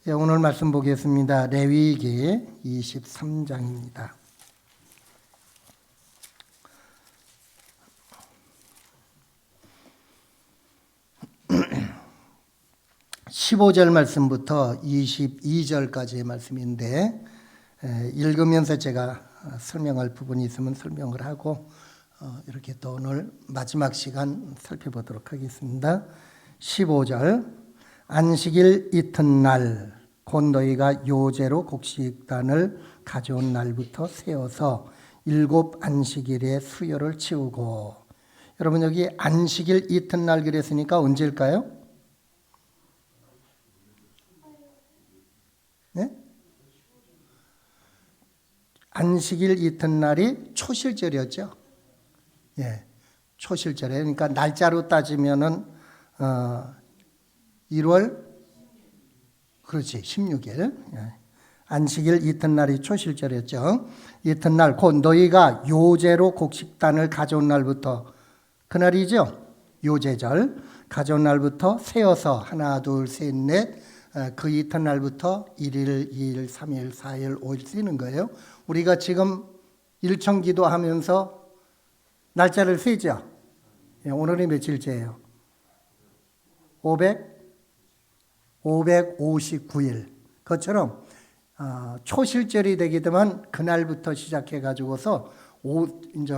예, 오늘 말씀 보겠습니다. 레위기 23장입니다. 15절 말씀부터 22절까지의 말씀인데 읽으면서 제가 설명할 부분이 있으면 설명을 하고 이렇게 또 오늘 마지막 시간 살펴보도록 하겠습니다. 15절 안식일 이튿날 곧 너희가 요제로 곡식단을 가져온 날부터 세어서 7 안식일에 수요를 치우고. 여러분 여기 안식일 이튿날 그랬으니까 언제일까요? 네? 안식일 이튿날이 초실절이었죠. 예, 초실절에 그러니까 날짜로 따지면은 1월 그렇지 16일 안식일 이튿날이 초실절이었죠. 이튿날 곧 너희가 요제로 곡식단을 가져온 날부터 그날이죠. 요제절 가져온 날부터 세어서 하나 둘 셋 넷 그 이튿날부터 1일, 2일, 3일, 4일, 5일 쓰는 거예요. 우리가 지금 일청 기도하면서 날짜를 세죠. 오늘이 며칠째예요? 559일. 그것처럼 초실절이 되게 되면 그날부터 시작해 가지고서 이제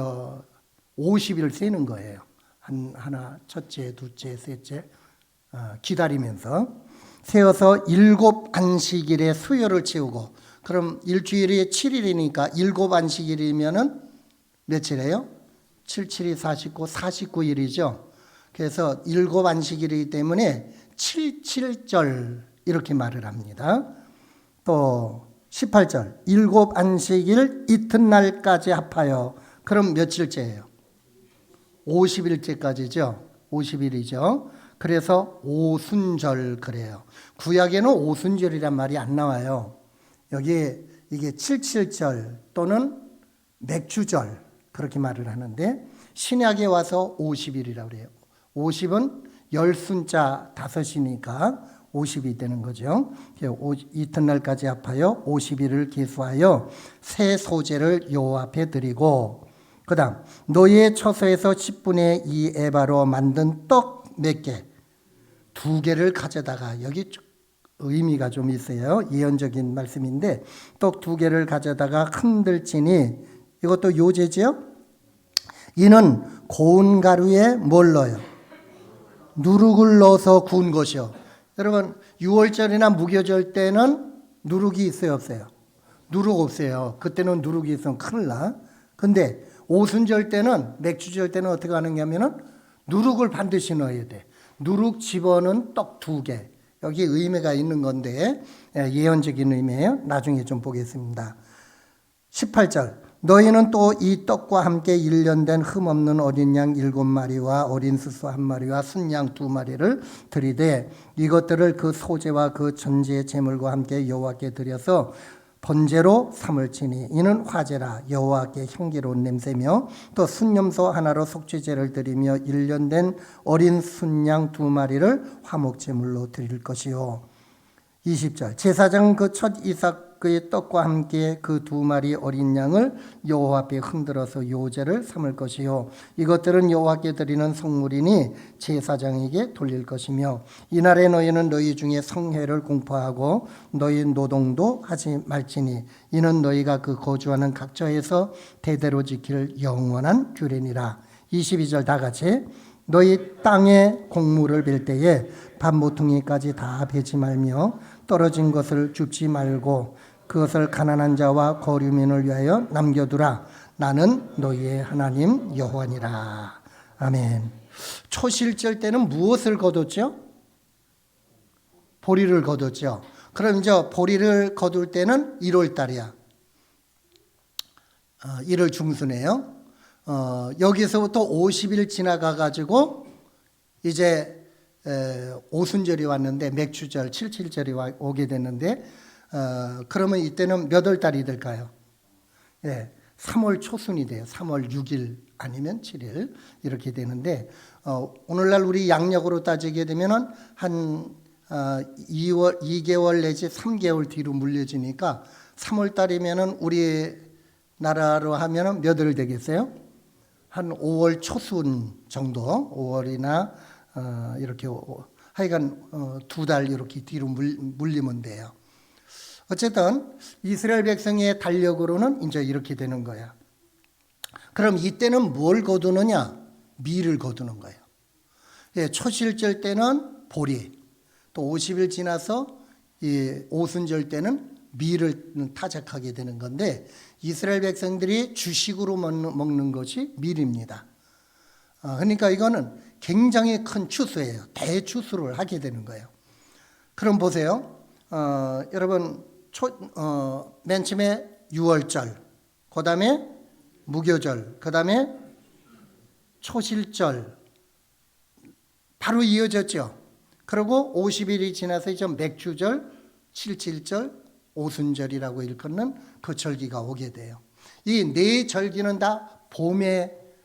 50일 세는 거예요. 하나, 첫째, 둘째, 셋째 기다리면서 세어서 7 안식일에 수요를 치우고. 그럼 일주일이 7일이니까 7 안식일이면은 며칠이에요? 7, 7이 49, 49일이죠. 그래서 7 안식일이기 때문에 77절 이렇게 말을 합니다. 또 18절 7 안식일 이튿날까지 합하여. 그럼 며칠째예요? 50일째까지죠. 50일이죠. 그래서 오순절 그래요. 구약에는 오순절이란 말이 안 나와요. 여기 이게 77절 또는 맥주절 그렇게 말을 하는데 신약에 와서 50일이라고 그래요. 50은 열순자 5이니까 50이 되는 거죠. 이튿날까지 합하여 50일을 계수하여 새 소제를 여호와 앞에 드리고. 그 다음 너희의 처소에서 10분의 2 에바로 만든 떡 몇 개? 2개를 가져다가. 여기 의미가 좀 있어요. 예언적인 말씀인데 떡 2개를 가져다가 흔들지니. 이것도 요제죠. 이는 고운 가루에 뭘 넣어요? 누룩을 넣어서 구운 것이요. 여러분 6월절이나 무교절 때는 누룩이 있어요 없어요? 누룩 없어요. 그때는 누룩이 있으면 큰일 나. 근데 오순절 때는 맥주절 때는 어떻게 하느냐 하면은 누룩을 반드시 넣어야 돼. 누룩 집어넣은 떡 2개. 여기 의미가 있는 건데 예언적인 의미예요. 나중에 좀 보겠습니다. 18절 너희는 또 이 떡과 함께 1년 된 흠없는 어린 양 7마리와 어린 수수 1마리와 순양 2마리를 드리되 이것들을 그 소제와 그 전제의 제물과 함께 여호와께 드려서 번제로 삼을지니 이는 화제라 여호와께 향기로운 냄새며. 또 순염소 하나로 속죄제를 드리며 1년 된 어린 순양 2마리를 화목제물로 드릴 것이요. 20절 제사장은 그 첫 이삭의 떡과 함께 그 2마리 어린 양을 여호와 앞에 흔들어서 요제를 삼을 것이요. 이것들은 여호와께 드리는 성물이니 제사장에게 돌릴 것이며. 이날에 너희는 너희 중에 성회를 공포하고 너희 노동도 하지 말지니 이는 너희가 그 거주하는 각처에서 대대로 지킬 영원한 규례니라. 22절 다 같이 너희 땅에 곡물을 벨 때에 밥 모퉁이까지 다 베지 말며 떨어진 것을 줍지 말고 그것을 가난한 자와 거류민을 위하여 남겨두라. 나는 너희의 하나님 여호와니라. 아멘. 초실절 때는 무엇을 거뒀죠? 보리를 거뒀죠. 그럼 이제 보리를 거둘 때는 1월 달이야. 1월 중순이에요. 여기서부터 50일 지나가 가지고 이제 오순절이 왔는데 맥주절 77절이 오게 됐는데 그러면 이때는 몇 월 달이 될까요? 3월 초순이 돼요. 3월 6일 아니면 7일 이렇게 되는데 오늘날 우리 양력으로 따지게 되면은 한 2개월 내지 3개월 뒤로 물려지니까 3월 달이면은 우리나라로 하면은 몇 월 되겠어요? 한 5월 초순 정도, 5월이나 이렇게 하여간 2달 이렇게 뒤로 물리면 돼요. 어쨌든 이스라엘 백성의 달력으로는 이제 이렇게 되는 거야. 그럼 이때는 뭘 거두느냐? 밀을 거두는 거예요. 예, 초실절 때는 보리, 또 50일 지나서 이 오순절 때는 밀을 타작하게 되는 건데 이스라엘 백성들이 주식으로 먹는 것이 밀입니다. 그러니까 이거는 굉장히 큰 추수예요. 대추수를 하게 되는 거예요. 그럼 보세요. 여러분 맨 처음에 6월절, 그 다음에 무교절, 그 다음에 초실절 바로 이어졌죠. 그리고 50일이 지나서 이제 맥주절, 칠칠절, 오순절이라고 일컫는 그 절기가 오게 돼요. 이 네 절기는 다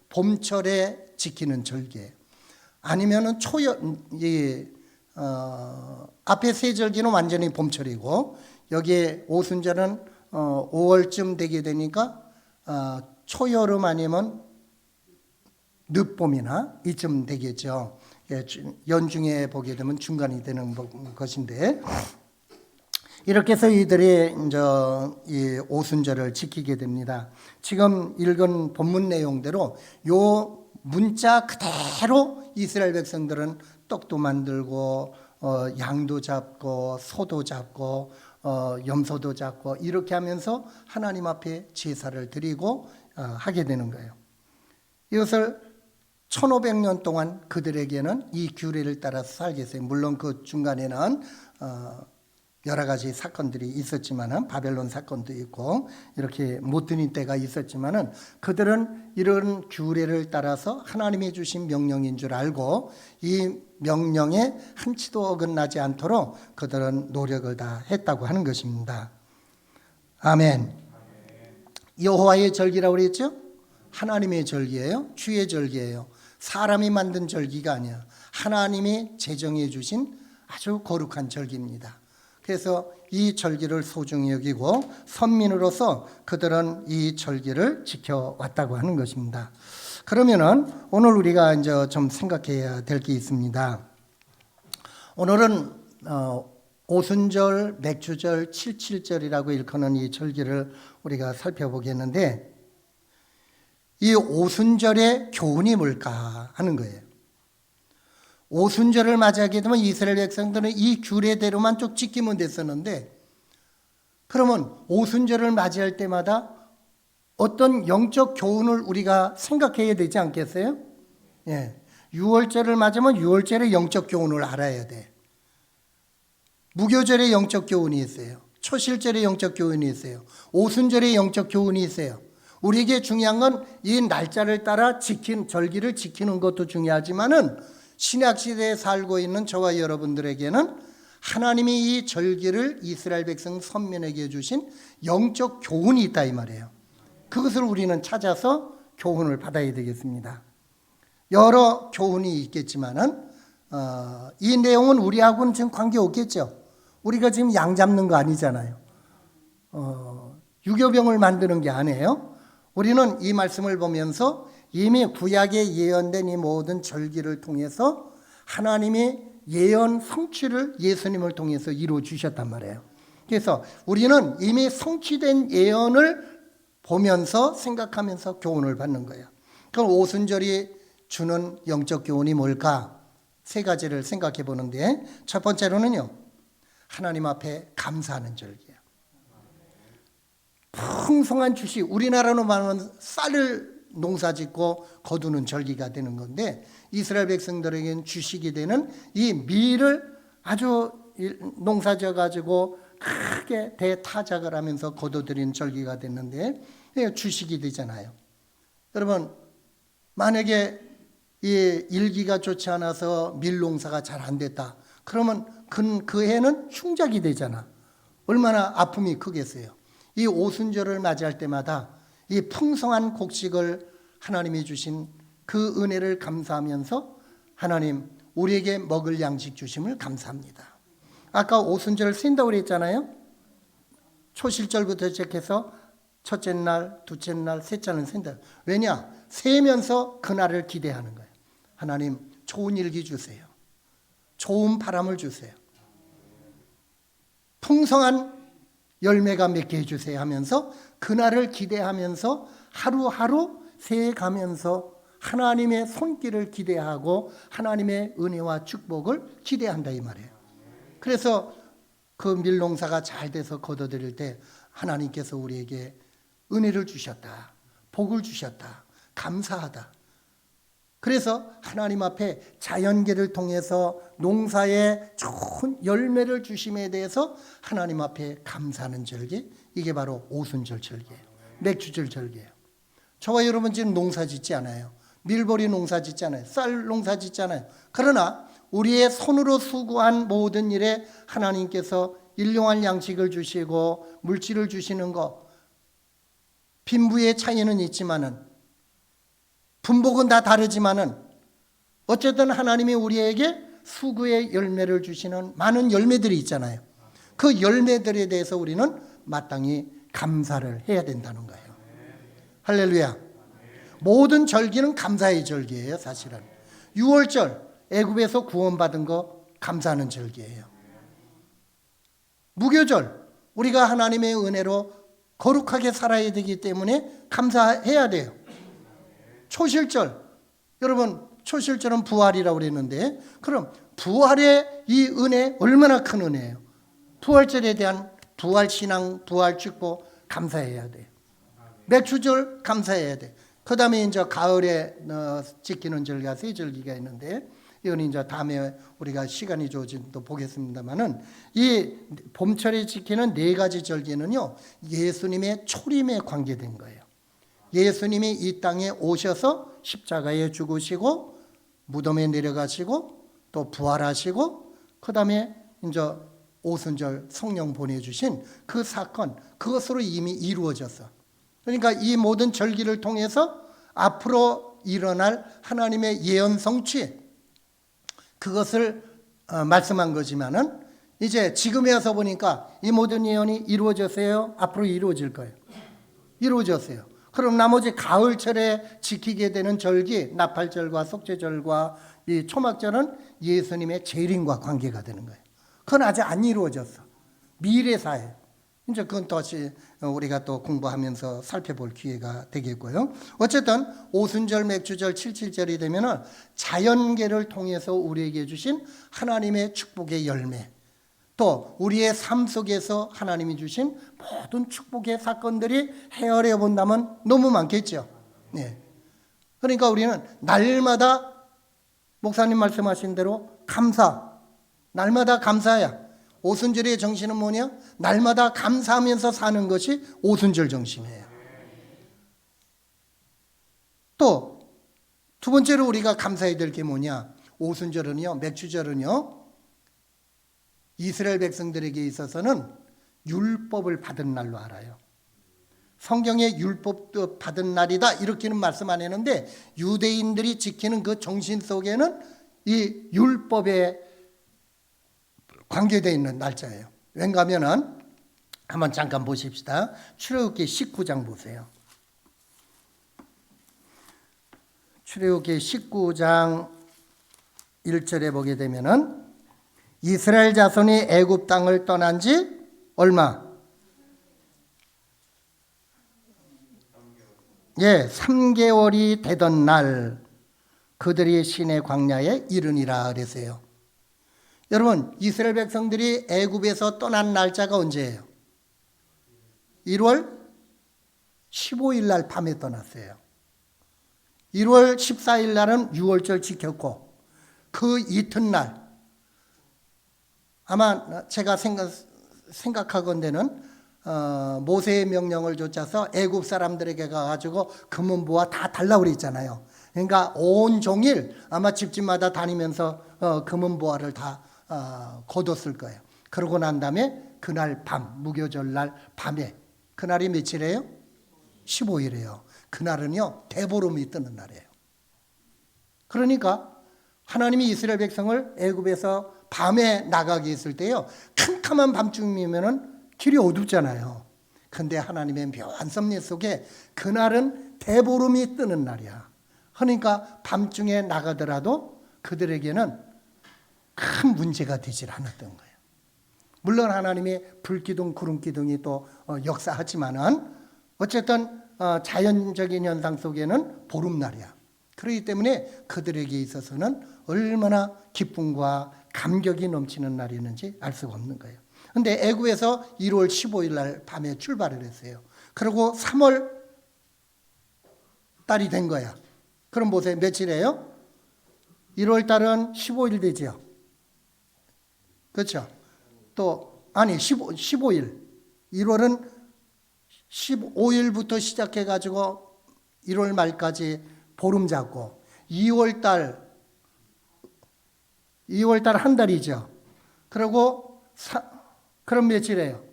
봄철에 지키는 절기예요. 아니면은 앞에 세 절기는 완전히 봄철이고 여기에 오순절은 5월쯤 되게 되니까 초여름 아니면 늦봄이나 이쯤 되겠죠. 연중에 보게 되면 중간이 되는 것인데 이렇게 해서 이들이 이제 이 오순절을 지키게 됩니다. 지금 읽은 본문 내용대로 요 문자 그대로 이스라엘 백성들은 떡도 만들고 양도 잡고 소도 잡고 염소도 잡고 이렇게 하면서 하나님 앞에 제사를 드리고 하게 되는 거예요. 이것을 1500년 동안 그들에게는 이 규례를 따라서 살게 했어요. 물론 그 중간에는 여러 가지 사건들이 있었지만은 바벨론 사건도 있고 이렇게 못 드는 때가 있었지만은 그들은 이런 규례를 따라서 하나님이 주신 명령인 줄 알고 이 명령에 한치도 어긋나지 않도록 그들은 노력을 다 했다고 하는 것입니다. 아멘. 여호와의 절기라고 그랬죠? 하나님의 절기예요. 주의 절기예요. 사람이 만든 절기가 아니야. 하나님이 제정해 주신 아주 거룩한 절기입니다. 그래서 이 절기를 소중히 여기고 선민으로서 그들은 이 절기를 지켜왔다고 하는 것입니다. 그러면은 오늘 우리가 이제 좀 생각해야 될 게 있습니다. 오늘은 오순절, 맥주절, 칠칠절이라고 일컫는 이 절기를 우리가 살펴보겠는데 이 오순절의 교훈이 뭘까 하는 거예요. 오순절을 맞이하게 되면 이스라엘 백성들은 이 규례대로만 쭉 지키면 됐었는데 그러면 오순절을 맞이할 때마다 어떤 영적 교훈을 우리가 생각해야 되지 않겠어요? 예. 6월절을 맞으면 6월절의 영적 교훈을 알아야 돼. 무교절의 영적 교훈이 있어요. 초실절의 영적 교훈이 있어요. 오순절의 영적 교훈이 있어요. 우리에게 중요한 건 이 날짜를 따라 절기를 지키는 것도 중요하지만은 신약시대에 살고 있는 저와 여러분들에게는 하나님이 이 절기를 이스라엘 백성 선민에게 주신 영적 교훈이 있다 이 말이에요. 그것을 우리는 찾아서 교훈을 받아야 되겠습니다. 여러 교훈이 있겠지만은 이 내용은 우리하고는 지금 관계없겠죠. 우리가 지금 양 잡는 거 아니잖아요. 유교병을 만드는 게 아니에요. 우리는 이 말씀을 보면서 이미 구약에 예언된 이 모든 절기를 통해서 하나님이 예언 성취를 예수님을 통해서 이루어 주셨단 말이에요. 그래서 우리는 이미 성취된 예언을 보면서 생각하면서 교훈을 받는 거예요. 그럼 오순절이 주는 영적 교훈이 뭘까? 세 가지를 생각해 보는데 첫 번째로는요. 하나님 앞에 감사하는 절기예요. 풍성한 주식, 우리나라로 말하면 쌀을 농사짓고 거두는 절기가 되는 건데 이스라엘 백성들에게는 주식이 되는 이 밀을 아주 농사져 가지고 크게 대타작을 하면서 거둬들이는 절기가 됐는데 주식이 되잖아요. 여러분 만약에 이 일기가 좋지 않아서 밀 농사가 잘 안 됐다. 그러면 그 해는 흉작이 되잖아. 얼마나 아픔이 크겠어요. 이 오순절을 맞이할 때마다 이 풍성한 곡식을 하나님이 주신 그 은혜를 감사하면서 하나님 우리에게 먹을 양식 주심을 감사합니다. 아까 오순절을 센다고 그랬잖아요. 초실절부터 시작해서 첫째 날, 둘째 날, 셋째 날은 센다. 왜냐? 세면서 그날을 기대하는 거예요. 하나님 좋은 일기 주세요. 좋은 바람을 주세요. 풍성한 열매가 맺게 해주세요 하면서 그날을 기대하면서 하루하루 새해가면서 하나님의 손길을 기대하고 하나님의 은혜와 축복을 기대한다 이 말이에요. 그래서 그 밀농사가 잘 돼서 거둬들일 때 하나님께서 우리에게 은혜를 주셨다. 복을 주셨다. 감사하다. 그래서 하나님 앞에 자연계를 통해서 농사에 좋은 열매를 주심에 대해서 하나님 앞에 감사하는 절기, 이게 바로 오순절 절기예요. 맥주절 절기예요. 저와 여러분 지금 농사 짓지 않아요. 밀보리 농사 짓지 않아요. 쌀 농사 짓지 않아요. 그러나 우리의 손으로 수고한 모든 일에 하나님께서 일용할 양식을 주시고 물질을 주시는 것, 빈부의 차이는 있지만은 분복은 다 다르지만은 어쨌든 하나님이 우리에게 수고의 열매를 주시는 많은 열매들이 있잖아요. 그 열매들에 대해서 우리는 마땅히 감사를 해야 된다는 거예요. 할렐루야. 모든 절기는 감사의 절기예요, 사실은. 6월절 애굽에서 구원받은 거 감사하는 절기예요. 무교절 우리가 하나님의 은혜로 거룩하게 살아야 되기 때문에 감사해야 돼요. 초실절, 여러분 초실절은 부활이라고 그랬는데 그럼 부활의 이 은혜 얼마나 큰 은혜예요. 부활절에 대한 부활신앙, 부활축복 감사해야 돼요. 맥주절 감사해야 돼요. 그 다음에 이제 가을에 지키는 절기가 세 절기가 있는데 이건 이제 다음에 우리가 시간이 좋아지면 또 보겠습니다만은 이 봄철에 지키는 네 가지 절기는요 예수님의 초림에 관계된 거예요. 예수님이 이 땅에 오셔서 십자가에 죽으시고 무덤에 내려가시고 또 부활하시고 그 다음에 이제 오순절 성령 보내주신 그 사건, 그것으로 이미 이루어졌어. 그러니까 이 모든 절기를 통해서 앞으로 일어날 하나님의 예언 성취, 그것을 말씀한 거지만은 이제 지금에 와서 보니까 이 모든 예언이 이루어졌어요? 앞으로 이루어질 거예요. 이루어졌어요. 그럼 나머지 가을철에 지키게 되는 절기, 나팔절과 속죄절과 이 초막절은 예수님의 재림과 관계가 되는 거예요. 그건 아직 안 이루어졌어. 미래사예요. 이제 그건 다시 우리가 또 공부하면서 살펴볼 기회가 되겠고요. 어쨌든 오순절, 맥주절, 칠칠절이 되면은 자연계를 통해서 우리에게 주신 하나님의 축복의 열매, 또 우리의 삶 속에서 하나님이 주신 모든 축복의 사건들이 헤아려 본다면 너무 많겠죠. 네. 그러니까 우리는 날마다 목사님 말씀하신 대로 감사, 날마다 감사야. 오순절의 정신은 뭐냐? 날마다 감사하면서 사는 것이 오순절 정신이에요. 또 두 번째로 우리가 감사해야 될 게 뭐냐? 오순절은요, 맥주절은요, 이스라엘 백성들에게 있어서는 율법을 받은 날로 알아요. 성경에 율법도 받은 날이다 이렇게는 말씀 안 했는데 유대인들이 지키는 그 정신 속에는 이 율법에 관계되어 있는 날짜예요. 왠가 하면은 한번 잠깐 보십시다. 출애굽기 19장 보세요. 출애굽기 19장 1절에 보게 되면은 이스라엘 자손이 애굽 땅을 떠난 지 얼마? 3개월이 되던 날 그들이 시내 광야에 이르니라 그랬어요. 여러분, 이스라엘 백성들이 애굽에서 떠난 날짜가 언제예요? 1월 15일 날 밤에 떠났어요. 1월 14일 날은 6월절 지켰고 그 이튿날 아마 제가 생각하건대는 모세의 명령을 쫓아서 애굽 사람들에게 가가지고 금은보화 다 달라고 그랬잖아요. 그러니까 온종일 아마 집집마다 다니면서 금은보화를 다 거뒀을 거예요. 그러고 난 다음에 그날 밤, 무교절 날 밤에, 그날이 며칠이에요? 15일이에요. 그날은요 대보름이 뜨는 날이에요. 그러니까 하나님이 이스라엘 백성을 애굽에서 밤에 나가게 했을 때요, 캄캄한 밤중이면은 길이 어둡잖아요. 근데 하나님의 묘한 섭리 속에 그날은 대보름이 뜨는 날이야. 그러니까 밤중에 나가더라도 그들에게는 큰 문제가 되질 않았던 거예요. 물론 하나님이 불기둥, 구름기둥이 또 역사하지만은 어쨌든 자연적인 현상 속에는 보름날이야. 그렇기 때문에 그들에게 있어서는 얼마나 기쁨과 감격이 넘치는 날이었는지 알 수가 없는 거예요. 근데 애구에서 1월 15일 날 밤에 출발을 했어요. 그리고 3월 달이 된 거야. 그럼 보세요. 며칠이에요? 1월 달은 15일 되죠. 그렇죠? 또 아니 15일. 1월은 15일부터 시작해 가지고 1월 말까지 보름 잡고 2월 달 한 달이죠. 그리고 그럼 며칠이에요?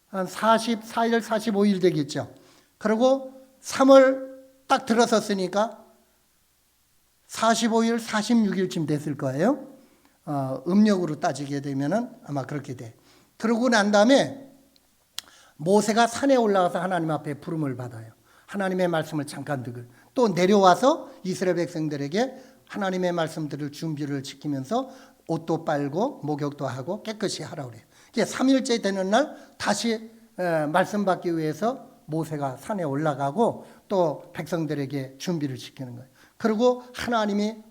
한 44일, 45일 되겠죠. 그리고 3월 딱 들어섰으니까 45일, 46일쯤 됐을 거예요. 음력으로 따지게 되면은 아마 그렇게 돼. 그러고 난 다음에 모세가 산에 올라가서 하나님 앞에 부름을 받아요. 하나님의 말씀을 잠깐 듣고 또 내려와서 이스라엘 백성들에게 하나님의 말씀들을 준비를 지키면서 옷도 빨고 목욕도 하고 깨끗이 하라고 그래요. 3일째 되는 날 다시 말씀 받기 위해서 모세가 산에 올라가고 또 백성들에게 준비를 시키는 거예요. 그리고 하나님이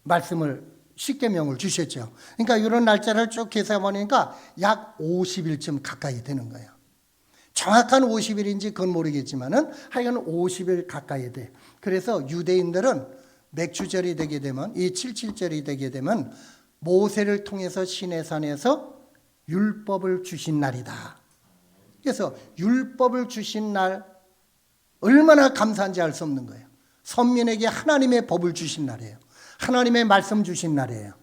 말씀을 십계명을 주셨죠. 그러니까 이런 날짜를 쭉 계산해 보니까 약 50일쯤 가까이 되는 거예요. 정확한 50일인지 그건 모르겠지만은 하여간 50일 가까이 돼. 그래서 유대인들은 맥주절이 되게 되면 이 77절이 되게 되면 모세를 통해서 시내산에서 율법을 주신 날이다. 그래서 율법을 주신 날 얼마나 감사한지 알 수 없는 거예요. 선민에게 하나님의 법을 주신 날이에요. 하나님의 말씀 주신 날이에요.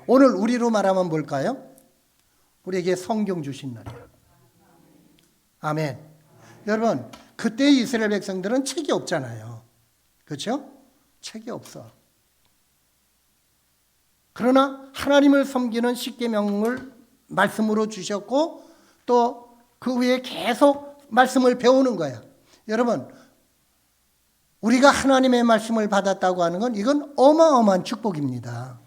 오늘 우리로 말하면 뭘까요? 우리에게 성경 주신 날이에요. 아멘. 여러분, 그때 이스라엘 백성들은 책이 없잖아요. 그렇죠? 책이 없어. 그러나 하나님을 섬기는 십계명을 말씀으로 주셨고 또 그 후에 계속 말씀을 배우는 거야. 여러분, 우리가 하나님의 말씀을 받았다고 하는 건 이건 어마어마한 축복입니다.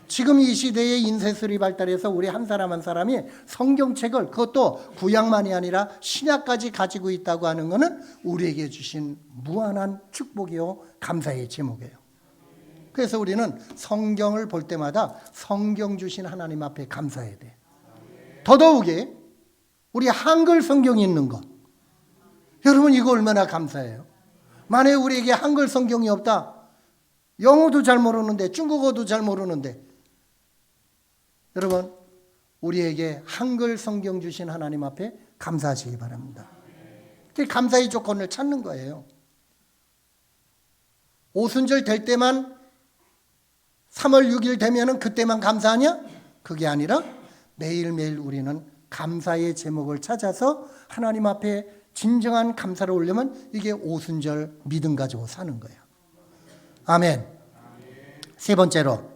지금 이 시대에 인쇄술이 발달해서 우리 한 사람 한 사람이 성경책을 그것도 구약만이 아니라 신약까지 가지고 있다고 하는 것은 우리에게 주신 무한한 축복이요 감사의 제목이에요. 그래서 우리는 성경을 볼 때마다 성경 주신 하나님 앞에 감사해야 돼. 더더욱이 우리 한글 성경이 있는 것. 여러분 이거 얼마나 감사해요. 만약에 우리에게 한글 성경이 없다. 영어도 잘 모르는데 중국어도 잘 모르는데 여러분 우리에게 한글 성경 주신 하나님 앞에 감사하시기 바랍니다. 감사의 조건을 찾는 거예요. 오순절 될 때만 3월 6일 되면은 그때만 감사하냐? 그게 아니라 매일매일 우리는 감사의 제목을 찾아서 하나님 앞에 진정한 감사를 올려면 이게 오순절 믿음 가지고 사는 거예요. 아멘. 세 번째로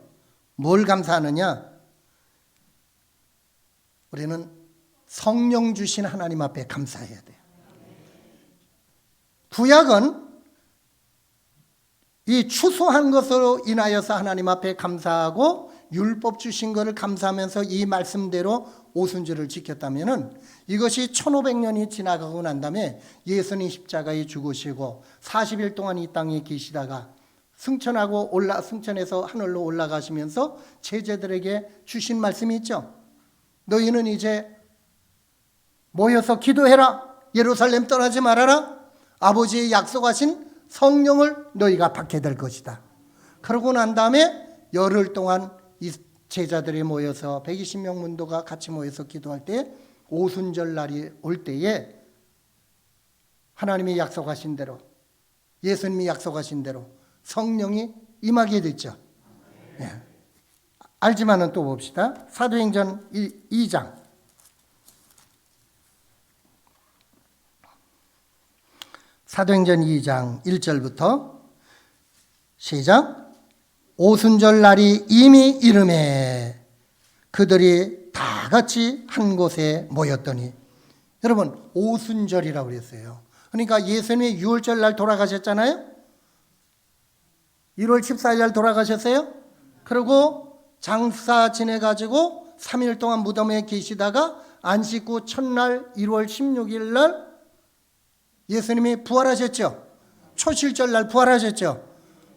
뭘 감사하느냐? 우리는 성령 주신 하나님 앞에 감사해야 돼요. 구약은 이 추수한 것으로 인하여서 하나님 앞에 감사하고 율법 주신 것을 감사하면서 이 말씀대로 오순절을 지켰다면은 이것이 1500년이 지나가고 난 다음에 예수님 십자가에 죽으시고 40일 동안 이 땅에 계시다가 승천해서 하늘로 올라가시면서 제자들에게 주신 말씀이 있죠. 너희는 이제 모여서 기도해라. 예루살렘 떠나지 말아라. 아버지의 약속하신 성령을 너희가 받게 될 것이다. 그러고 난 다음에 열흘 동안 이 제자들이 모여서 120명 문도가 같이 모여서 기도할 때 오순절 날이 올 때에 하나님이 약속하신 대로 예수님이 약속하신 대로 성령이 임하게 됐죠. 네. 알지만은 또 봅시다. 사도행전 2장. 사도행전 2장 1절부터 시작. 오순절 날이 이미 이름에 그들이 다 같이 한 곳에 모였더니, 여러분 오순절이라고 그랬어요. 그러니까 예수님이 6월절 날 돌아가셨잖아요. 1월 14일 날 돌아가셨어요. 그리고 장사 지내가지고 3일 동안 무덤에 계시다가 안식 후 첫날 1월 16일 날 예수님이 부활하셨죠. 초실절 날 부활하셨죠.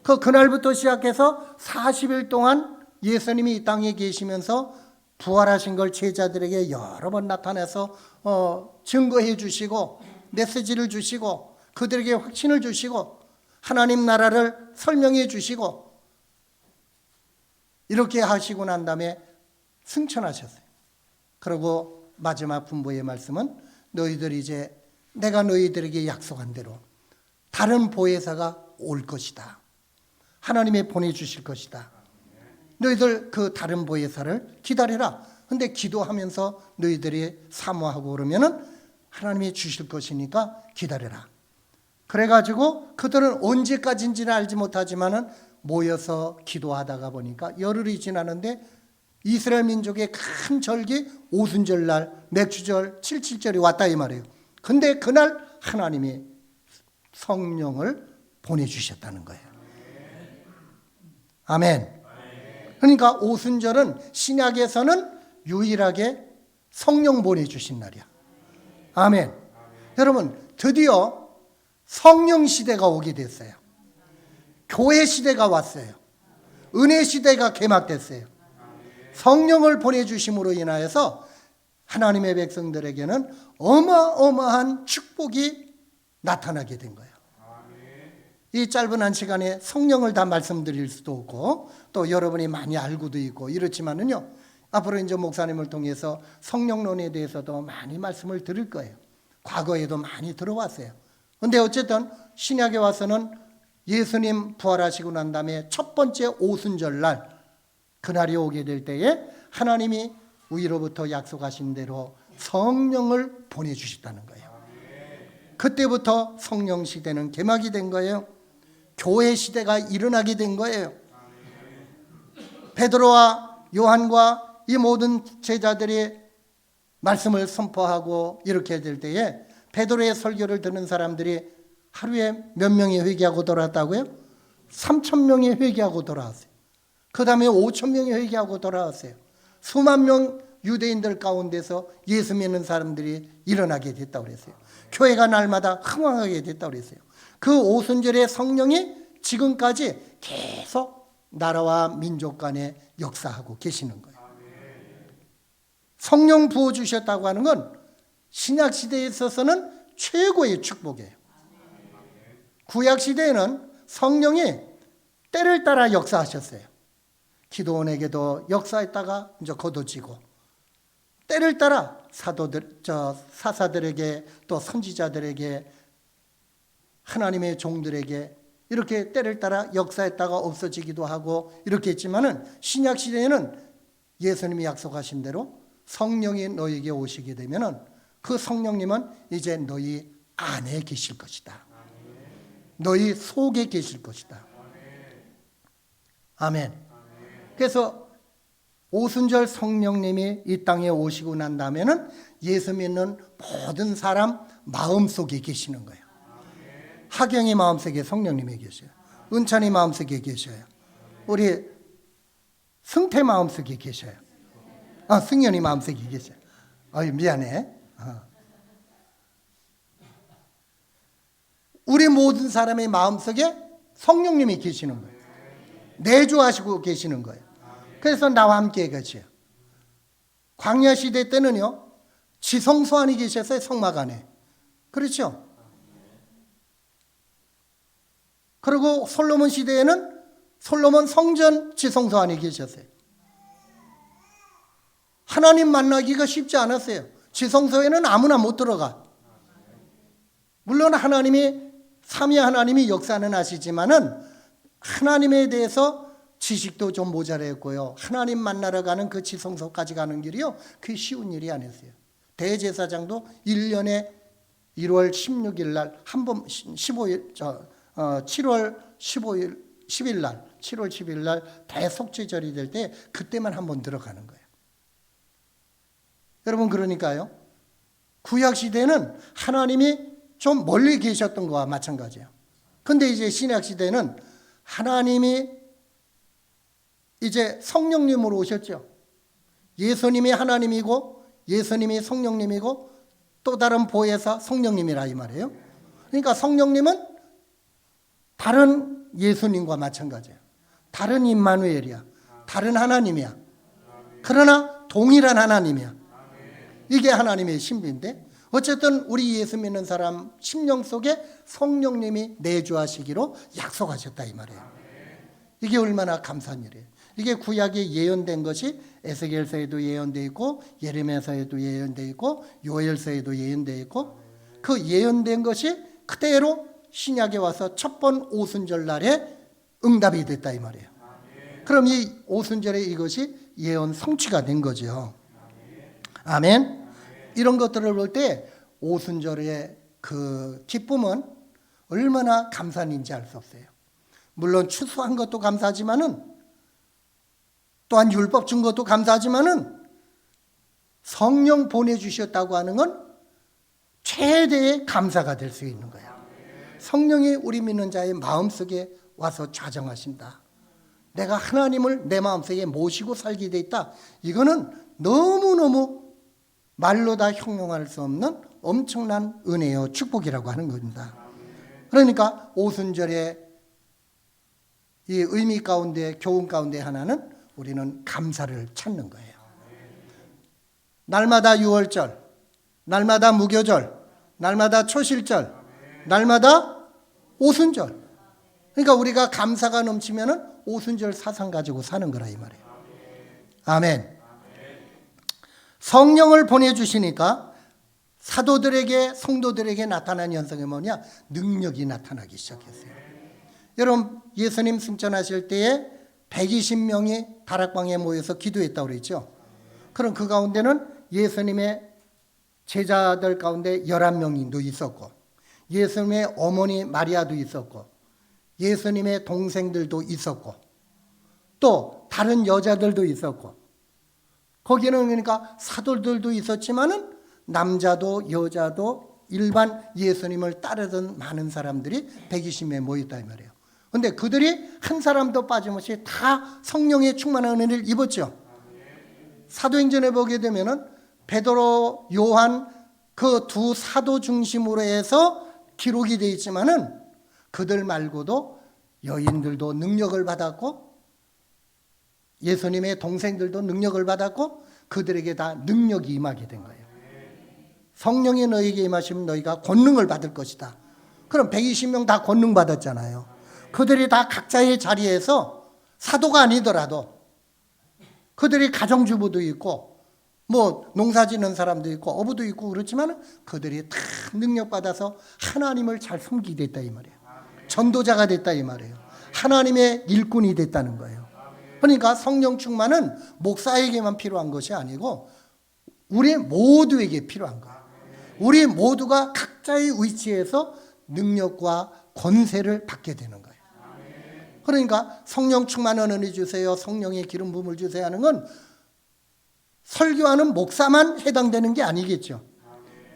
그날부터 시작해서 40일 동안 예수님이 이 땅에 계시면서 부활하신 걸 제자들에게 여러 번 나타내서 증거해 주시고 메시지를 주시고 그들에게 확신을 주시고 하나님 나라를 설명해 주시고 이렇게 하시고 난 다음에 승천하셨어요. 그리고 마지막 분부의 말씀은 너희들이 이제 내가 너희들에게 약속한 대로 다른 보혜사가 올 것이다. 하나님이 보내주실 것이다. 너희들 그 다른 보혜사를 기다려라. 근데 기도하면서 너희들이 사모하고 그러면은 하나님이 주실 것이니까 기다려라. 그래가지고 그들은 언제까지인지는 알지 못하지만은 모여서 기도하다가 보니까 열흘이 지나는데 이스라엘 민족의 큰 절기 오순절날 맥주절 77절이 왔다 이 말이에요. 근데 그날 하나님이 성령을 보내주셨다는 거예요. 아멘. 그러니까 오순절은 신약에서는 유일하게 성령 보내주신 날이야. 아멘. 여러분 드디어 성령 시대가 오게 됐어요. 교회 시대가 왔어요. 은혜 시대가 개막됐어요. 성령을 보내주심으로 인하여서 하나님의 백성들에게는 어마어마한 축복이 나타나게 된 거예요. 이 짧은 한 시간에 성령을 다 말씀드릴 수도 없고 또 여러분이 많이 알고도 있고 이렇지만은요, 앞으로 이제 목사님을 통해서 성령론에 대해서도 많이 말씀을 드릴 거예요. 과거에도 많이 들어왔어요. 근데 어쨌든 신약에 와서는 예수님 부활하시고 난 다음에 첫 번째 오순절 날 그날이 오게 될 때에 하나님이 위로부터 약속하신 대로 성령을 보내주셨다는 거예요. 그때부터 성령 시대는 개막이 된 거예요. 교회 시대가 일어나게 된 거예요. 베드로와 요한과 이 모든 제자들이 말씀을 선포하고 이렇게 될 때에 베드로의 설교를 듣는 사람들이 하루에 몇 명이 회개하고 돌아왔다고요? 3,000명이 회개하고 돌아왔어요. 그 다음에 5,000명이 회개하고 돌아왔어요. 수만 명 유대인들 가운데서 예수 믿는 사람들이 일어나게 됐다고 그랬어요. 교회가 날마다 흥황하게 됐다고 그랬어요. 그 오순절의 성령이 지금까지 계속 나라와 민족 간에 역사하고 계시는 거예요. 성령 부어주셨다고 하는 건 신약 시대에 있어서는 최고의 축복이에요. 구약 시대에는 성령이 때를 따라 역사하셨어요. 기도원에게도 역사했다가 이제 거둬지고 때를 따라 사사들에게 또 선지자들에게 하나님의 종들에게 이렇게 때를 따라 역사했다가 없어지기도 하고 이렇게 했지만은 신약 시대에는 예수님이 약속하신 대로 성령이 너희에게 오시게 되면은 그 성령님은 이제 너희 안에 계실 것이다. 너희 속에 계실 것이다. 아멘. 그래서 오순절 성령님이 이 땅에 오시고 난 다음에는 예수 믿는 모든 사람 마음속에 계시는 거예요. 하경이 마음속에 성령님이 계셔요. 은찬이 마음속에 계셔요. 우리 승태 마음속에 계셔요. 승현이 마음속에 계셔요. 미안해. 우리 모든 사람의 마음속에 성령님이 계시는 거예요. 내주하시고 계시는 거예요. 그래서 나와 함께 계셔요. 광야 시대 때는요, 지성소 안에 계셨어요. 성막 안에. 그렇죠? 그리고 솔로몬 시대에는 솔로몬 성전 지성소 안에 계셨어요. 하나님 만나기가 쉽지 않았어요. 지성소에는 아무나 못 들어가. 물론 하나님이 삼위 하나님이 역사는 하시지만은 하나님에 대해서 지식도 좀 모자랐고요. 하나님 만나러 가는 그 지성소까지 가는 길이요, 그게 쉬운 일이 아니었어요. 대제사장도 1년에 1월 16일 날 한 번 15일 7월 15일 10일 날 7월 10일 날 대속죄절이 될 때 그때만 한 번 들어가는 거예요. 여러분, 그러니까요, 구약 시대는 하나님이 좀 멀리 계셨던 거와 마찬가지예요. 근데 이제 신약 시대는 하나님이 이제 성령님으로 오셨죠. 예수님이 하나님이고 예수님이 성령님이고 또 다른 보혜사 성령님이라 이 말이에요. 그러니까 성령님은 다른 예수님과 마찬가지예요. 다른 임마누엘이야. 다른 하나님이야. 그러나 동일한 하나님이야. 이게 하나님의 신비인데, 어쨌든 우리 예수 믿는 사람 심령 속에 성령님이 내주하시기로 약속하셨다 이 말이에요. 이게 얼마나 감사한 일이에요. 이게 구약에 예언된 것이 에스겔서에도 예언되어 있고 예레미야서에도 예언되어 있고 요엘서에도 예언되어 있고, 그 예언된 것이 그대로 신약에 와서 첫 번 오순절 날에 응답이 됐다 이 말이에요. 그럼 이 오순절에 이것이 예언 성취가 된 거죠. 아멘. 이런 것들을 볼 때 오순절의 그 기쁨은 얼마나 감사한지 알 수 없어요. 물론 추수한 것도 감사하지만은, 또한 율법 준 것도 감사하지만은, 성령 보내주셨다고 하는 건 최대의 감사가 될 수 있는 거예요. 성령이 우리 믿는 자의 마음속에 와서 좌정하신다. 내가 하나님을 내 마음속에 모시고 살게 돼 있다. 이거는 너무너무 말로 다 형용할 수 없는 엄청난 은혜요 축복이라고 하는 겁니다. 그러니까 오순절의 이 의미 가운데, 교훈 가운데 하나는 우리는 감사를 찾는 거예요. 날마다 유월절, 날마다 무교절, 날마다 초실절, 날마다 오순절. 그러니까 우리가 감사가 넘치면은 오순절 사상 가지고 사는 거라 이 말이에요. 아멘. 성령을 보내주시니까 사도들에게, 성도들에게 나타난 현상이 뭐냐? 능력이 나타나기 시작했어요. 여러분, 예수님 승천하실 때에 120명이 다락방에 모여서 기도했다고 그랬죠. 그럼 그 가운데는 예수님의 제자들 가운데 11명도 있었고, 예수님의 어머니 마리아도 있었고, 예수님의 동생들도 있었고, 또 다른 여자들도 있었고, 거기는 그러니까 사도들도 있었지만은 남자도 여자도 일반 예수님을 따르던 많은 사람들이 120명에 모였다 이 말이에요. 그런데 그들이 한 사람도 빠짐없이 다 성령의 충만한 은혜를 입었죠. 사도행전에 보게 되면은 베드로, 요한 그 두 사도 중심으로 해서 기록이 되어 있지만은 그들 말고도 여인들도 능력을 받았고 예수님의 동생들도 능력을 받았고 그들에게 다 능력이 임하게 된 거예요. 성령이 너희에게 임하시면 너희가 권능을 받을 것이다. 그럼 120명 다 권능 받았잖아요. 그들이 다 각자의 자리에서 사도가 아니더라도 그들이 가정주부도 있고 뭐 농사 짓는 사람도 있고 어부도 있고 그렇지만 그들이 다 능력받아서 하나님을 잘 섬기게 됐다 이 말이에요. 전도자가 됐다 이 말이에요. 하나님의 일꾼이 됐다는 거예요. 그러니까 성령 충만은 목사에게만 필요한 것이 아니고 우리 모두에게 필요한 거예요. 우리 모두가 각자의 위치에서 능력과 권세를 받게 되는 거예요. 그러니까 성령 충만한 은혜 주세요, 성령의 기름 부음을 주세요 하는 건 설교하는 목사만 해당되는 게 아니겠죠.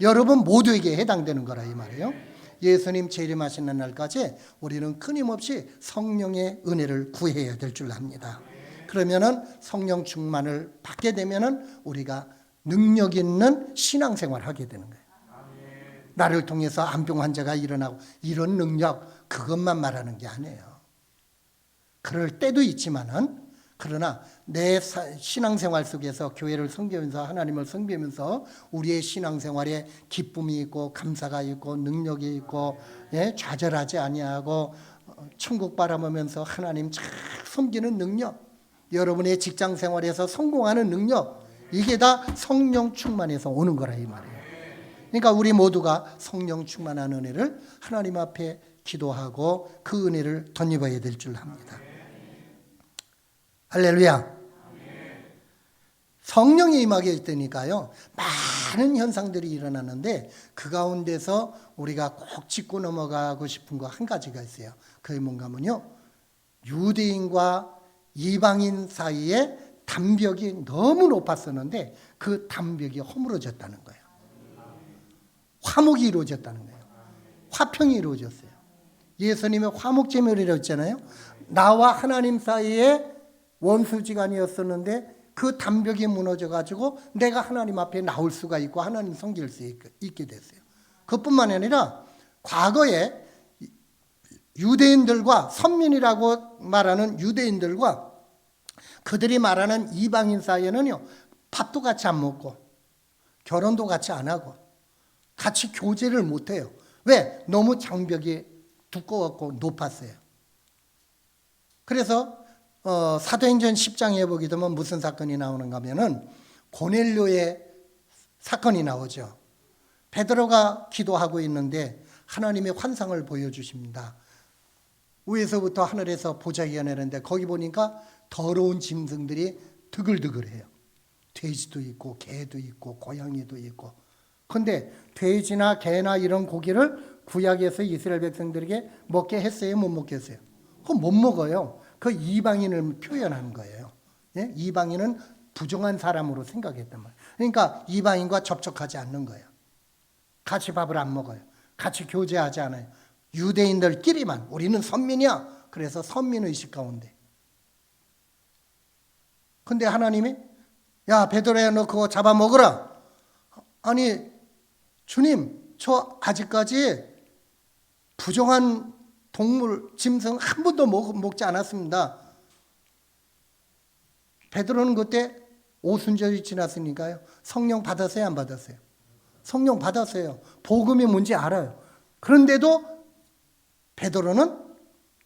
여러분 모두에게 해당되는 거라 이 말이에요. 예수님 재림하시는 날까지 우리는 끊임없이 성령의 은혜를 구해야 될 줄 압니다. 그러면은 성령 충만을 받게 되면은 우리가 능력 있는 신앙생활을 하게 되는 거예요. 나를 통해서 암병 환자가 일어나고 이런 능력 그것만 말하는 게 아니에요. 그럴 때도 있지만은 그러나 내 신앙생활 속에서 교회를 섬기면서 하나님을 섬기면서 우리의 신앙생활에 기쁨이 있고 감사가 있고 능력이 있고 좌절하지 아니하고 천국 바라보면서 하나님 잘 섬기는 능력, 여러분의 직장생활에서 성공하는 능력, 이게 다 성령 충만해서 오는 거라 이 말이에요. 그러니까 우리 모두가 성령 충만한 은혜를 하나님 앞에 기도하고 그 은혜를 덧입어야 될 줄 압니다. 할렐루야. 성령이 임하게 있다니까요 많은 현상들이 일어나는데 그 가운데서 우리가 꼭 짚고 넘어가고 싶은 거 한 가지가 있어요. 그게 뭔가 하면요, 유대인과 이방인 사이에 담벽이 너무 높았었는데 그 담벽이 허물어졌다는 거예요. 화목이 이루어졌다는 거예요. 화평이 이루어졌어요. 예수님의 화목제물이라고 했잖아요. 나와 하나님 사이에 원수지간이었었는데 그 담벽이 무너져가지고 내가 하나님 앞에 나올 수가 있고 하나님 섬길 수 있게 됐어요. 그뿐만 아니라 과거에 유대인들과 선민이라고 말하는 유대인들과 그들이 말하는 이방인 사이에는요, 밥도 같이 안 먹고 결혼도 같이 안 하고 같이 교제를 못 해요. 왜? 너무 장벽이 두꺼웠고 높았어요. 그래서 사도행전 10장에 보게 되면 무슨 사건이 나오는가 하면은 고넬료의 사건이 나오죠. 베드로가 기도하고 있는데 하나님의 환상을 보여주십니다. 위에서부터 하늘에서 보자기가 내렸는데 거기 보니까 더러운 짐승들이 드글드글해요. 돼지도 있고 개도 있고 고양이도 있고. 그런데 돼지나 개나 이런 고기를 구약에서 이스라엘 백성들에게 먹게 했어요? 못 먹게 했어요? 그건 못 먹어요. 그 이방인을 표현하는 거예요. 예? 이방인은 부정한 사람으로 생각했단 말이에요. 그러니까 이방인과 접촉하지 않는 거예요. 같이 밥을 안 먹어요. 같이 교제하지 않아요. 유대인들끼리만. 우리는 선민이야. 그래서 선민의식 가운데. 근데 하나님이 야 베드로야 너 그거 잡아먹으라. 아니 주님 저 아직까지 부정한 동물, 짐승 한 번도 먹지 않았습니다. 베드로는 그때 오순절이 지났으니까요. 성령 받았어요? 안 받았어요? 성령 받았어요. 복음이 뭔지 알아요. 그런데도 베드로는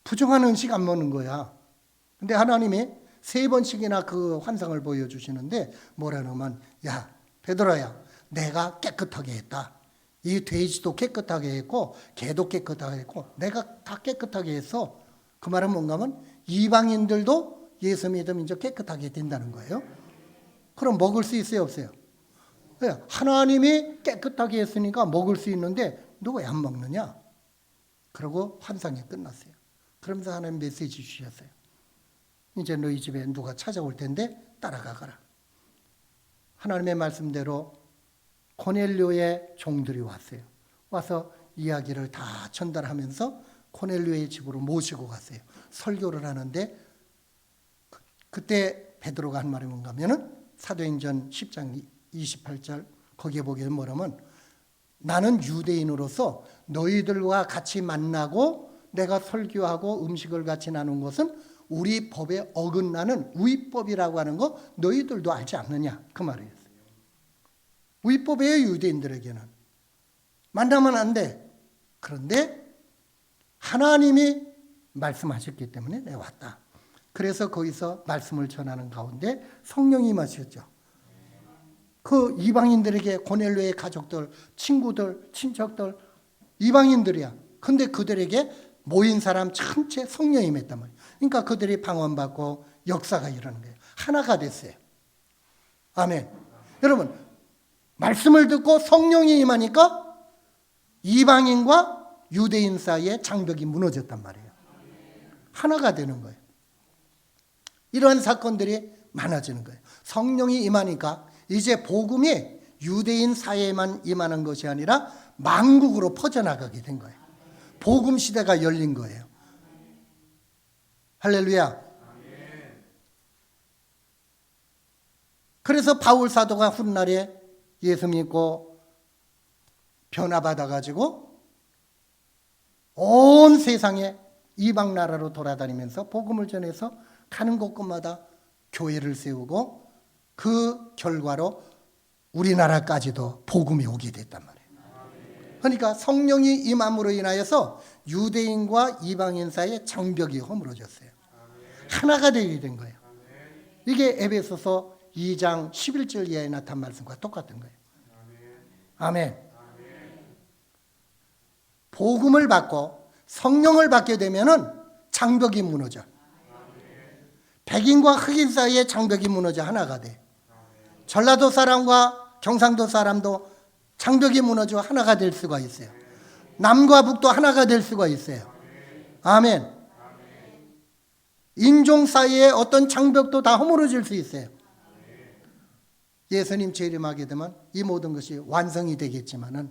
부정한 음식 안 먹는 거야. 근데 하나님이 3번씩이나 그 환상을 보여주시는데 뭐라 하면 야 베드로야 내가 깨끗하게 했다. 이 돼지도 깨끗하게 했고 개도 깨끗하게 했고 내가 다 깨끗하게 했어. 그 말은 뭔가 하면 이방인들도 예수 믿으면 이제 깨끗하게 된다는 거예요. 그럼 먹을 수 있어요 없어요? 하나님이 깨끗하게 했으니까 먹을 수 있는데 너 왜 안 먹느냐? 그러고 환상이 끝났어요. 그러면서 하나님 메시지 주셨어요. 이제 너희 집에 누가 찾아올 텐데 따라가거라. 하나님의 말씀대로 고넬료의 종들이 왔어요. 와서 이야기를 다 전달하면서 고넬료의 집으로 모시고 갔어요. 설교를 하는데 그때 베드로가 한 말이 뭔가 하면은 사도행전 10장 28절 거기에 보게 뭐라면 나는 유대인으로서 너희들과 같이 만나고 내가 설교하고 음식을 같이 나눈 것은 우리 법에 어긋나는 위법이라고 하는 거 너희들도 알지 않느냐 그 말이에요. 위법이에요. 유대인들에게는 만나면 안 돼. 그런데 하나님이 말씀하셨기 때문에 내가 왔다. 그래서 거기서 말씀을 전하는 가운데 성령이 임하셨죠. 그 이방인들에게 고넬료의 가족들, 친구들, 친척들 이방인들이야. 근데 그들에게 모인 사람 전체 성령이 임했단 말이에요. 그러니까 그들이 방언받고 역사가 일어나는 거예요. 하나가 됐어요. 아멘. 여러분 말씀을 듣고 성령이 임하니까 이방인과 유대인 사이에 장벽이 무너졌단 말이에요. 하나가 되는 거예요. 이러한 사건들이 많아지는 거예요. 성령이 임하니까 이제 복음이 유대인 사회에만 임하는 것이 아니라 만국으로 퍼져나가게 된 거예요. 복음 시대가 열린 거예요. 할렐루야. 그래서 바울 사도가 훗날에 예수 믿고 변화받아가지고 온 세상에 이방 나라로 돌아다니면서 복음을 전해서 가는 곳곳마다 교회를 세우고 그 결과로 우리나라까지도 복음이 오게 됐단 말이에요. 그러니까 성령이 임함으로 인하여서 유대인과 이방인 사이의 장벽이 허물어졌어요. 하나가 되게 된 거예요. 이게 에베소서 2장 11절 이하에 나타난 말씀과 똑같은 거예요. 아멘. 복음을 받고 성령을 받게 되면은 장벽이 무너져. 백인과 흑인 사이의 장벽이 무너져 하나가 돼. 전라도 사람과 경상도 사람도 장벽이 무너져 하나가 될 수가 있어요. 남과 북도 하나가 될 수가 있어요. 아멘. 인종 사이에 어떤 장벽도 다 허물어질 수 있어요. 예수님 재림하게 되면 이 모든 것이 완성이 되겠지만은,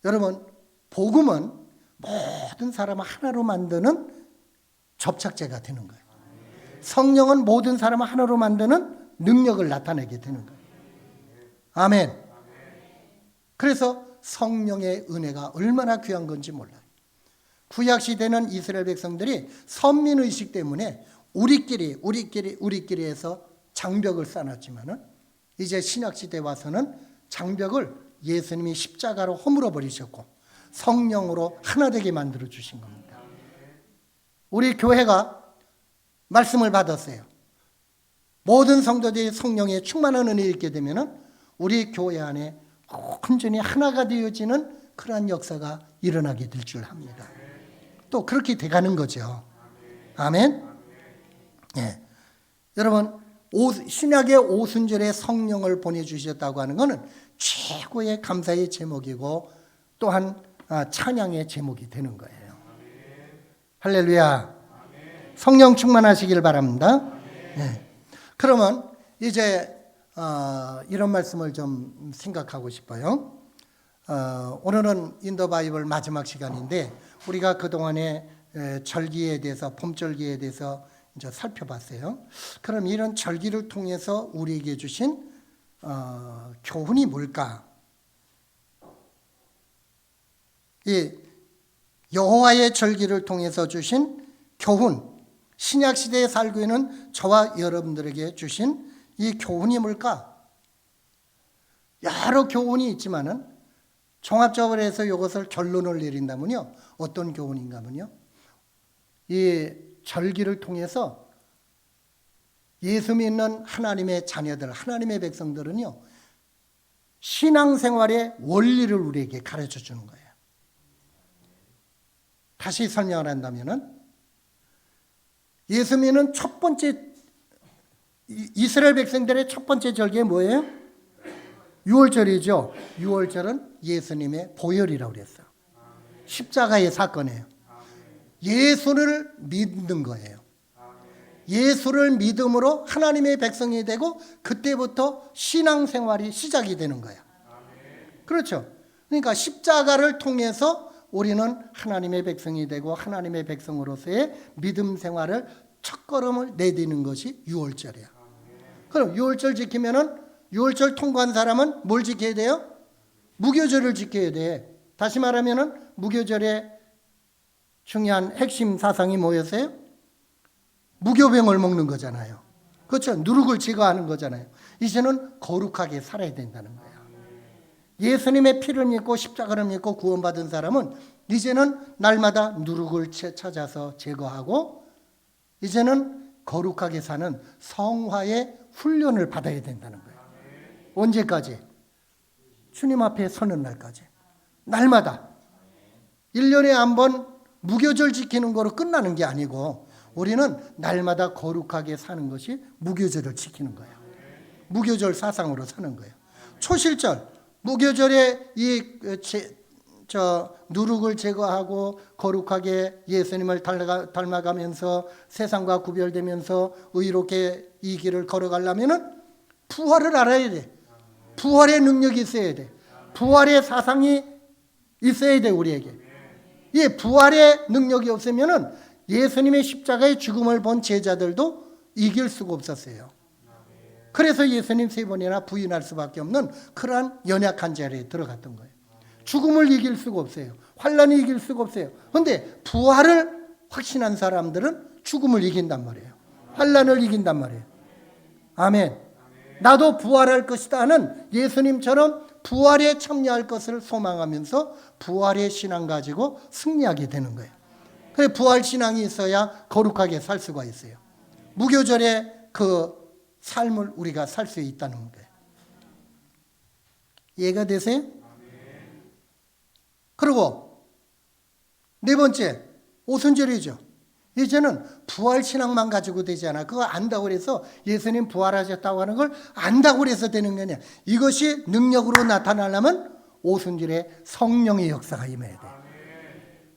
여러분, 복음은 모든 사람을 하나로 만드는 접착제가 되는 거예요. 성령은 모든 사람을 하나로 만드는 능력을 나타내게 되는 거예요. 아멘. 그래서 성령의 은혜가 얼마나 귀한 건지 몰라요. 구약시대는 이스라엘 백성들이 선민의식 때문에 우리끼리 해서 장벽을 쌓았지만은, 이제 신약시대 와서는 장벽을 예수님이 십자가로 허물어 버리셨고 성령으로 하나 되게 만들어 주신 겁니다. 우리 교회가 말씀을 받았어요. 모든 성도들이 성령에 충만한 은혜를 입게 되면은 우리 교회 안에 온전히 하나가 되어지는 그러한 역사가 일어나게 될 줄 압니다. 또 그렇게 돼가는 거죠. 아멘. 예. 여러분, 신약의 오순절에 성령을 보내주셨다고 하는 것은 최고의 감사의 제목이고 또한 찬양의 제목이 되는 거예요. 할렐루야. 성령 충만하시길 바랍니다. 예. 그러면 이제 이런 말씀을 좀 생각하고 싶어요. 오늘은 인더 바이블 마지막 시간인데 우리가 그동안에 절기에 대해서, 봄절기에 대해서 이제 살펴봤어요. 그럼 이런 절기를 통해서 우리에게 주신 교훈이 뭘까? 이 여호와의 절기를 통해서 주신 교훈, 신약 시대에 살고 있는 저와 여러분들에게 주신 이 교훈이 뭘까? 여러 교훈이 있지만은 종합적으로 해서 이것을 결론을 내린다면요, 어떤 교훈인가면요, 이 절기를 통해서 예수 믿는 하나님의 자녀들, 하나님의 백성들은요, 신앙생활의 원리를 우리에게 가르쳐 주는 거예요. 다시 설명을 한다면은, 예수 믿는 첫 번째, 이스라엘 백성들의 첫 번째 절기가 뭐예요? 유월절이죠. 유월절은 예수님의 보혈이라고 그랬어요. 십자가의 사건이에요. 예수를 믿는 거예요. 예수를 믿음으로 하나님의 백성이 되고 그때부터 신앙생활이 시작이 되는 거예요. 그렇죠. 그러니까 십자가를 통해서 우리는 하나님의 백성이 되고 하나님의 백성으로서의 믿음 생활을 첫걸음을 내디는 것이 유월절이야. 그럼 유월절 지키면은, 유월절 통과한 사람은 뭘 지켜야 돼요? 무교절을 지켜야 돼. 다시 말하면은 무교절의 중요한 핵심 사상이 뭐였어요? 무교병을 먹는 거잖아요. 그렇죠. 누룩을 제거하는 거잖아요. 이제는 거룩하게 살아야 된다는 거예요. 예수님의 피를 믿고 십자가를 믿고 구원받은 사람은 이제는 날마다 누룩을 찾아서 제거하고 이제는 거룩하게 사는 성화의 훈련을 받아야 된다는 거예요. 언제까지? 주님 앞에 서는 날까지. 날마다. 1년에 한 번 무교절 지키는 거로 끝나는 게 아니고 우리는 날마다 거룩하게 사는 것이 무교절을 지키는 거예요. 무교절 사상으로 사는 거예요. 초실절, 무교절에 누룩을 제거하고 거룩하게 예수님을 닮아가면서 세상과 구별되면서 의롭게 이 길을 걸어가려면은 부활을 알아야 돼. 부활의 능력이 있어야 돼. 부활의 사상이 있어야 돼, 우리에게. 이 부활의 능력이 없으면은 예수님의 십자가의 죽음을 본 제자들도 이길 수가 없었어요. 그래서 예수님 3번이나 부인할 수밖에 없는 그러한 연약한 자리에 들어갔던 거예요. 죽음을 이길 수가 없어요. 환난을 이길 수가 없어요. 그런데 부활을 확신한 사람들은 죽음을 이긴단 말이에요. 환난을 이긴단 말이에요. 아멘. 나도 부활할 것이다 하는 예수님처럼 부활에 참여할 것을 소망하면서 부활의 신앙 가지고 승리하게 되는 거예요. 그래서 부활 신앙이 있어야 거룩하게 살 수가 있어요. 무교절의 그 삶을 우리가 살 수 있다는 거예요. 이해가 되세요? 그리고 네 번째, 오순절이죠. 이제는 부활 신앙만 가지고 되지 않아. 그거 안다고 해서 예수님 부활하셨다고 하는 걸 안다고 해서 되는 게 아니야. 이것이 능력으로 나타나려면 오순절에 성령의 역사가 임해야 돼.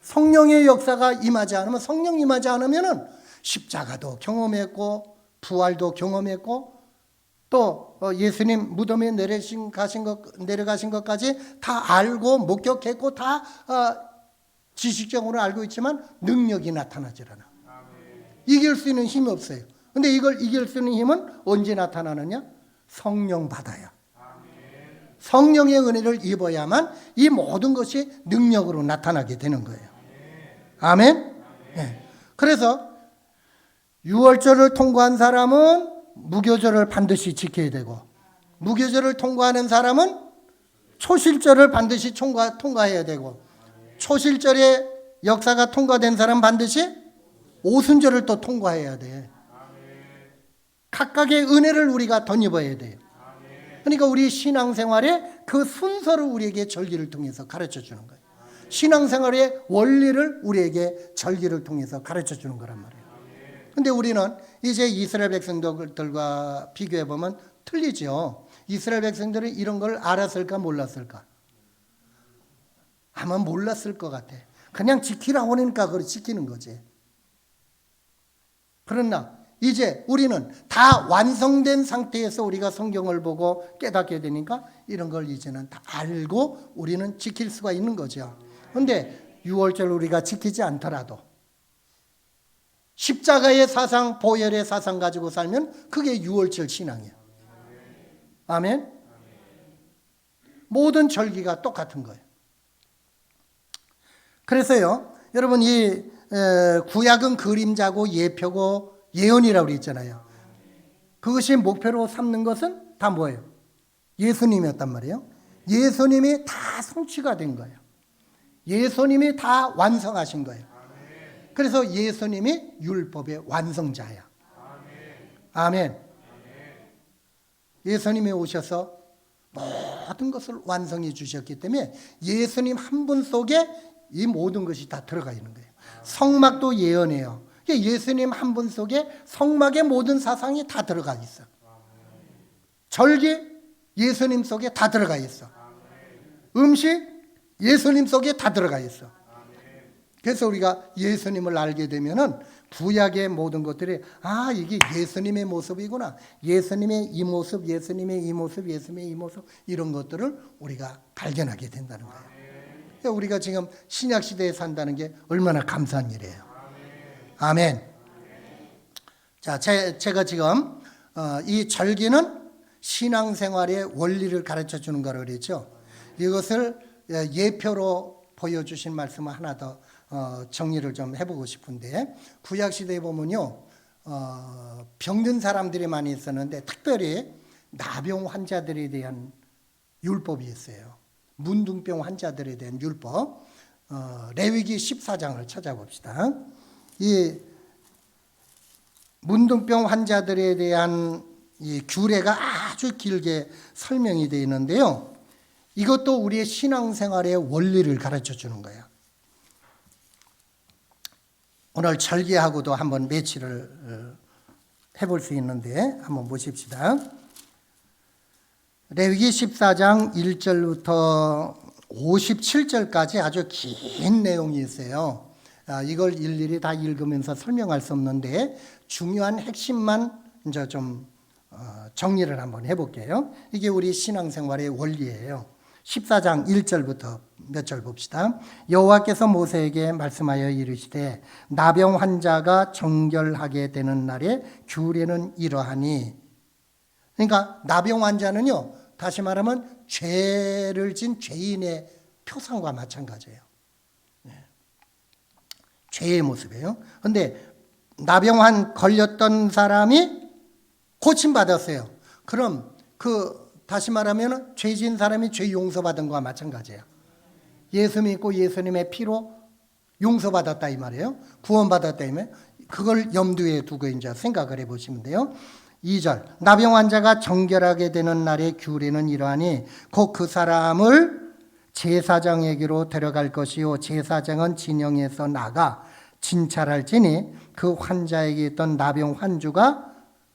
성령의 역사가 임하지 않으면, 성령 임하지 않으면은 십자가도 경험했고 부활도 경험했고 또 예수님 무덤에 내려가신 것까지 다 알고 목격했고 다 지식적으로 알고 있지만 능력이 나타나질 않아. 이길 수 있는 힘이 없어요. 근데 이걸 이길 수 있는 힘은 언제 나타나느냐? 성령 받아야. 성령의 은혜를 입어야만 이 모든 것이 능력으로 나타나게 되는 거예요. 아멘? 네. 그래서 유월절을 통과한 사람은 무교절을 반드시 지켜야 되고, 무교절을 통과하는 사람은 초실절을 반드시 통과해야 되고, 초실절의 역사가 통과된 사람은 반드시 오순절을 또 통과해야 돼. 각각의 은혜를 우리가 덧입어야 돼요. 그러니까 우리 신앙생활에 그 순서를 우리에게 절기를 통해서 가르쳐 주는 거예요. 신앙생활의 원리를 우리에게 절기를 통해서 가르쳐 주는 거란 말이에요. 근데 우리는 이제 이스라엘 백성들과 비교해 보면 틀리죠. 이스라엘 백성들은 이런 걸 알았을까 몰랐을까? 아마 몰랐을 것 같아. 그냥 지키라고 하니까 그걸 지키는 거지. 그러나 이제 우리는 다 완성된 상태에서 우리가 성경을 보고 깨닫게 되니까 이런 걸 이제는 다 알고 우리는 지킬 수가 있는 거죠. 그런데 6월절 우리가 지키지 않더라도 십자가의 사상, 보혈의 사상 가지고 살면 그게 6월절 신앙이야. 아멘? 모든 절기가 똑같은 거예요. 그래서요, 여러분 이 구약은 그림자고 예표고 예언이라고 그랬잖아요. 그것이 목표로 삼는 것은 다 뭐예요? 예수님이었단 말이에요. 예수님이 다 성취가 된 거예요. 예수님이 다 완성하신 거예요. 그래서 예수님이 율법의 완성자야. 아멘. 예수님이 오셔서 모든 것을 완성해 주셨기 때문에 예수님 한 분 속에 이 모든 것이 다 들어가 있는 거예요. 성막도 예언해요. 예수님 한 분 속에 성막의 모든 사상이 다 들어가 있어. 절기 예수님 속에 다 들어가 있어. 음식 예수님 속에 다 들어가 있어. 그래서 우리가 예수님을 알게 되면은 구약의 모든 것들이 이게 예수님의 모습이구나. 예수님의 이 모습, 예수님의 이 모습, 예수님의 이 모습 이런 것들을 우리가 발견하게 된다는 거예요. 우리가 지금 신약 시대에 산다는 게 얼마나 감사한 일이에요. 아멘. 자, 제가 지금 이 절기는 신앙생활의 원리를 가르쳐 주는 거라고 그랬죠. 이것을 예표로 보여주신 말씀을 하나 더 정리를 좀 해보고 싶은데, 구약 시대에 보면요, 병든 사람들이 많이 있었는데 특별히 나병 환자들에 대한 율법이 있어요. 문둥병 환자들에 대한 율법. 레위기 14장을 찾아봅시다. 이 문둥병 환자들에 대한 이 규례가 아주 길게 설명이 되어 있는데요. 이것도 우리의 신앙생활의 원리를 가르쳐 주는 거예요. 오늘 절기하고도 한번 매치를 해볼 수 있는데 한번 보십시다. 레위기 14장 1절부터 57절까지 아주 긴 내용이 있어요. 이걸 일일이 다 읽으면서 설명할 수 없는데 중요한 핵심만 이제 좀 정리를 한번 해볼게요. 이게 우리 신앙생활의 원리예요. 14장 1절부터 몇 절 봅시다. 여호와께서 모세에게 말씀하여 이르시되 나병 환자가 정결하게 되는 날에 규례는 이러하니. 그러니까 나병 환자는요, 다시 말하면 죄를 진 죄인의 표상과 마찬가지예요. 죄의 모습이에요. 그런데 나병 걸렸던 사람이 고침받았어요. 그럼 다시 말하면 죄진 사람이 죄 용서받은 것과 마찬가지예요. 예수 믿고 예수님의 피로 용서받았다 이 말이에요. 구원받았다 이 말이에요. 그걸 염두에 두고 이제 생각을 해보시면 돼요. 2절 나병 환자가 정결하게 되는 날의 규례는 이러하니 곧 그 사람을 제사장에게로 데려갈 것이요 제사장은 진영에서 나가 진찰할지니 그 환자에게 있던 나병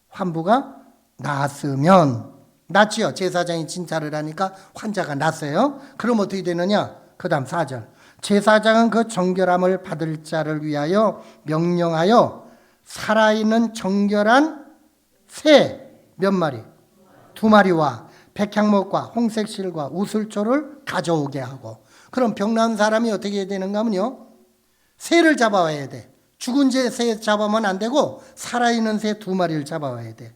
환부가 낫으면, 낫지요. 제사장이 진찰을 하니까 환자가 낫어요. 그럼 어떻게 되느냐? 그 다음 4절 제사장은 그 정결함을 받을 자를 위하여 명령하여 살아있는 정결한 새 몇 마리? 2마리와 백향목과 홍색실과 우슬초를 가져오게 하고. 그럼 병난 사람이 어떻게 해야 되는가 하면요, 새를 잡아와야 돼. 죽은 새 잡아오면 안 되고 살아있는 새 2마리를 잡아와야 돼.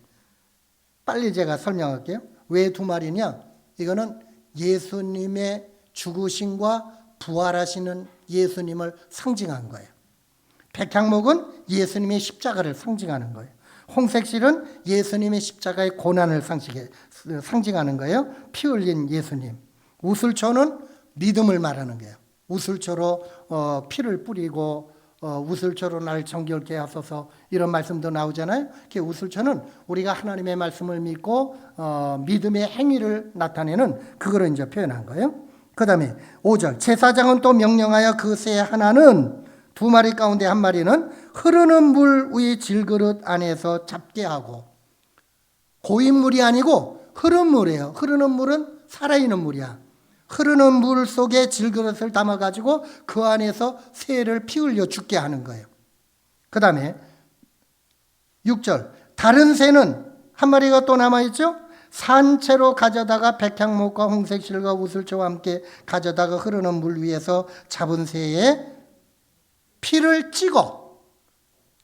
빨리 제가 설명할게요. 왜 2마리냐? 이거는 예수님의 죽으심과 부활하시는 예수님을 상징한 거예요. 백향목은 예수님의 십자가를 상징하는 거예요. 홍색실은 예수님의 십자가의 고난을 상징하는 거예요. 피 흘린 예수님. 우슬초는 믿음을 말하는 거예요. 우슬초로 피를 뿌리고 우슬초로 나를 정결케 하소서, 이런 말씀도 나오잖아요. 그 우슬초는 우리가 하나님의 말씀을 믿고 믿음의 행위를 나타내는 그거를 이제 표현한 거예요. 그 다음에 5절, 제사장은 또 명령하여 그 새 하나는 2마리 가운데 1마리는 흐르는 물 위의 질그릇 안에서 잡게 하고. 고인물이 아니고 흐르는 물이에요. 흐르는 물은 살아있는 물이야. 흐르는 물 속에 질그릇을 담아가지고 그 안에서 새를 피 흘려 죽게 하는 거예요. 그 다음에 6절, 다른 새는 1마리가 또 남아있죠. 산채로 가져다가 백향목과 홍색실과 우슬초와 함께 가져다가 흐르는 물 위에서 잡은 새의 피를 찍어.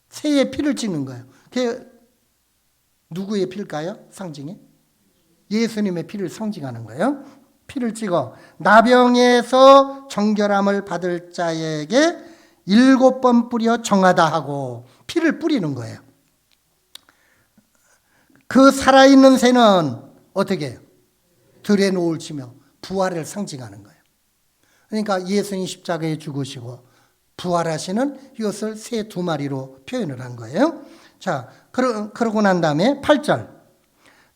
새의 피를 찍는 거예요. 그게 누구의 피일까요? 상징이? 예수님의 피를 상징하는 거예요. 피를 찍어 나병에서 정결함을 받을 자에게 7번 뿌려 정하다 하고 피를 뿌리는 거예요. 그 살아있는 새는 어떻게 해요? 들에 노을 치며 부활을 상징하는 거예요. 그러니까 예수님 십자가에 죽으시고 부활하시는 이것을 새 2마리로 표현을 한 거예요. 자, 그러고 난 다음에 8절,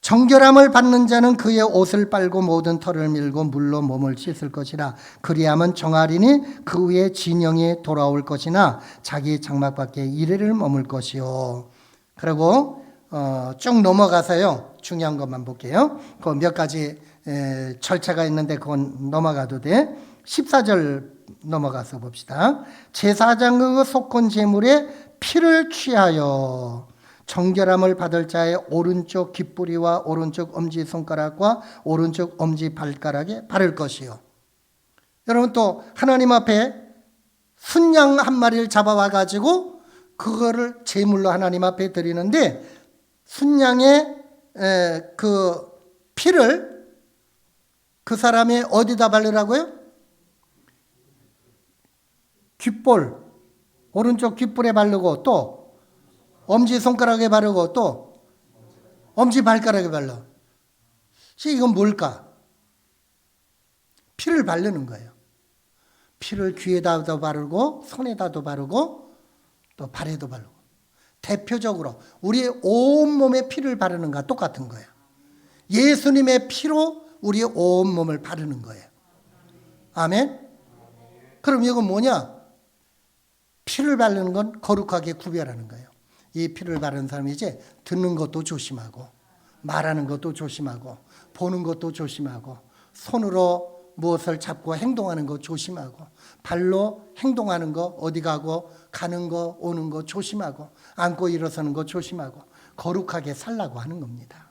정결함을 받는 자는 그의 옷을 빨고 모든 털을 밀고 물로 몸을 씻을 것이라. 그리하면 정하리니 그 위에 진영이 돌아올 것이나 자기 장막 밖에 이래를 머물 것이요. 그리고 쭉 넘어가서요, 중요한 것만 볼게요. 그 몇 가지 절차가 있는데 그건 넘어가도 돼. 14절 넘어가서 봅시다. 제사장의 속건 제물에 피를 취하여 정결함을 받을 자의 오른쪽 귓뿌리와 오른쪽 엄지손가락과 오른쪽 엄지발가락에 바를 것이요. 여러분, 또 하나님 앞에 순양 1마리를 잡아와 가지고 그거를 제물로 하나님 앞에 드리는데, 순양의 그 피를 그 사람의 어디다 바르라고요? 귓볼, 오른쪽 귓볼에 바르고, 또 엄지손가락에 바르고, 또 엄지발가락에 발라. 이건 뭘까? 피를 바르는 거예요. 피를 귀에다도 바르고 손에다도 바르고 또 발에도 바르고. 대표적으로 우리의 온몸에 피를 바르는 것과 똑같은 거예요. 예수님의 피로 우리의 온몸을 바르는 거예요. 아멘. 그럼 이건 뭐냐? 피를 바르는 건 거룩하게 구별하는 거예요. 이 피를 바르는 사람이 이제 듣는 것도 조심하고, 말하는 것도 조심하고, 보는 것도 조심하고, 손으로 무엇을 잡고 행동하는 거 조심하고, 발로 행동하는 거, 어디 가고 가는 거 오는 거 조심하고, 앉고 일어서는 거 조심하고, 거룩하게 살라고 하는 겁니다.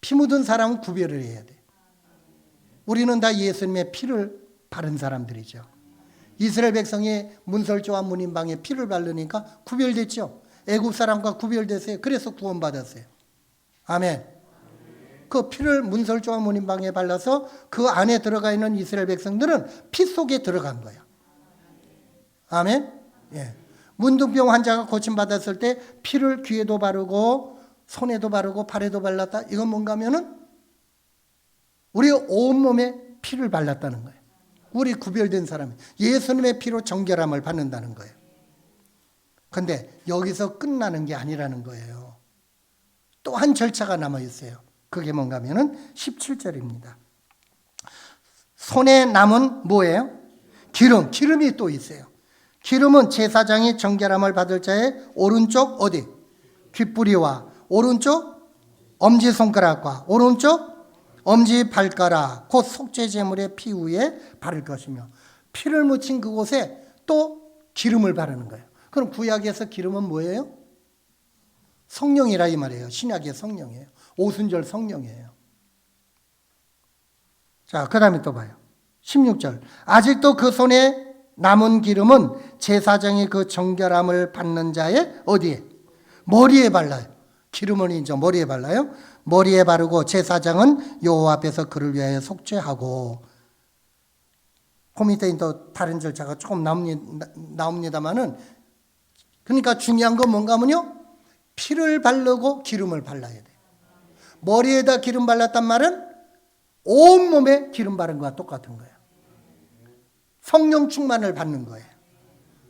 피 묻은 사람은 구별을 해야 돼. 우리는 다 예수님의 피를 바른 사람들이죠. 이스라엘 백성이 문설주와 문인방에 피를 바르니까 구별됐죠. 애굽 사람과 구별됐어요. 그래서 구원받았어요. 아멘. 그 피를 문설주와 문인방에 발라서 그 안에 들어가 있는 이스라엘 백성들은 피 속에 들어간 거예요. 아멘. 예. 문둥병 환자가 고침받았을 때 피를 귀에도 바르고 손에도 바르고 발에도 발랐다. 이건 뭔가 하면은 우리 온몸에 피를 발랐다는 거예요. 우리 구별된 사람이 예수님의 피로 정결함을 받는다는 거예요. 그런데 여기서 끝나는 게 아니라는 거예요. 또 한 절차가 남아있어요. 그게 뭔가 하면은 17절입니다. 손에 남은 뭐예요? 기름이 또 있어요. 기름은 제사장이 정결함을 받을 자의 오른쪽 어디? 귓뿌리와 오른쪽 엄지손가락과 오른쪽 엄지발가락, 곧 속죄제물의 피 위에 바를 것이며, 피를 묻힌 그곳에 또 기름을 바르는 거예요. 그럼 구약에서 기름은 뭐예요? 성령이라 이 말이에요. 신약의 성령이에요. 오순절 성령이에요. 자, 그 다음에 또 봐요. 16절. 아직도 그 손에 남은 기름은 제사장이 그 정결함을 받는 자의 어디에? 머리에 발라요. 기름을 이제 머리에 발라요. 머리에 바르고 제사장은 여호와 앞에서 그를 위하여 속죄하고. 그 밑에 또 다른 절차가 조금 나옵니다만은, 그러니까 중요한 건 뭔가 하면요, 피를 바르고 기름을 발라야 돼. 머리에다 기름 발랐단 말은 온몸에 기름 바른 거와 똑같은 거예요. 성령 충만을 받는 거예요.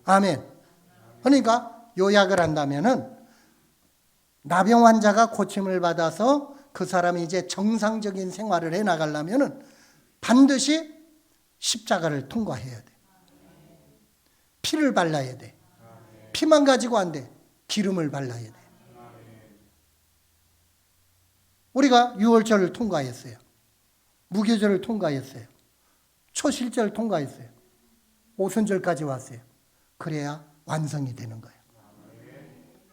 아멘. 그러니까 요약을 한다면은, 나병 환자가 고침을 받아서 그 사람이 이제 정상적인 생활을 해 나가려면은 반드시 십자가를 통과해야 돼. 피를 발라야 돼. 피만 가지고 안 돼. 기름을 발라야 돼. 우리가 유월절을 통과했어요. 무교절을 통과했어요. 초실절 통과했어요. 오순절까지 왔어요. 그래야 완성이 되는 거예요.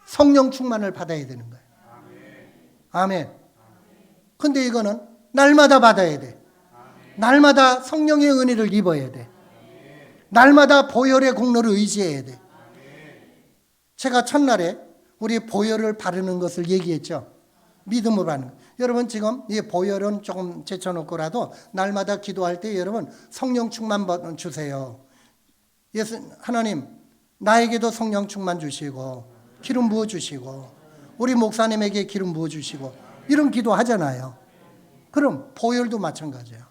성령 충만을 받아야 되는 거예요. 아멘. 근데 이거는 날마다 받아야 돼. 날마다 성령의 은혜를 입어야 돼. 날마다 보혈의 공로를 의지해야 돼. 제가 첫날에 우리 보혈을 바르는 것을 얘기했죠. 믿음으로 바르는 거. 여러분 지금 이 보혈은 조금 제쳐놓고라도 날마다 기도할 때 여러분 성령 충만 주세요. 하나님 나에게도 성령 충만 주시고 기름 부어주시고 우리 목사님에게 기름 부어주시고 이런 기도 하잖아요. 그럼 보혈도 마찬가지예요.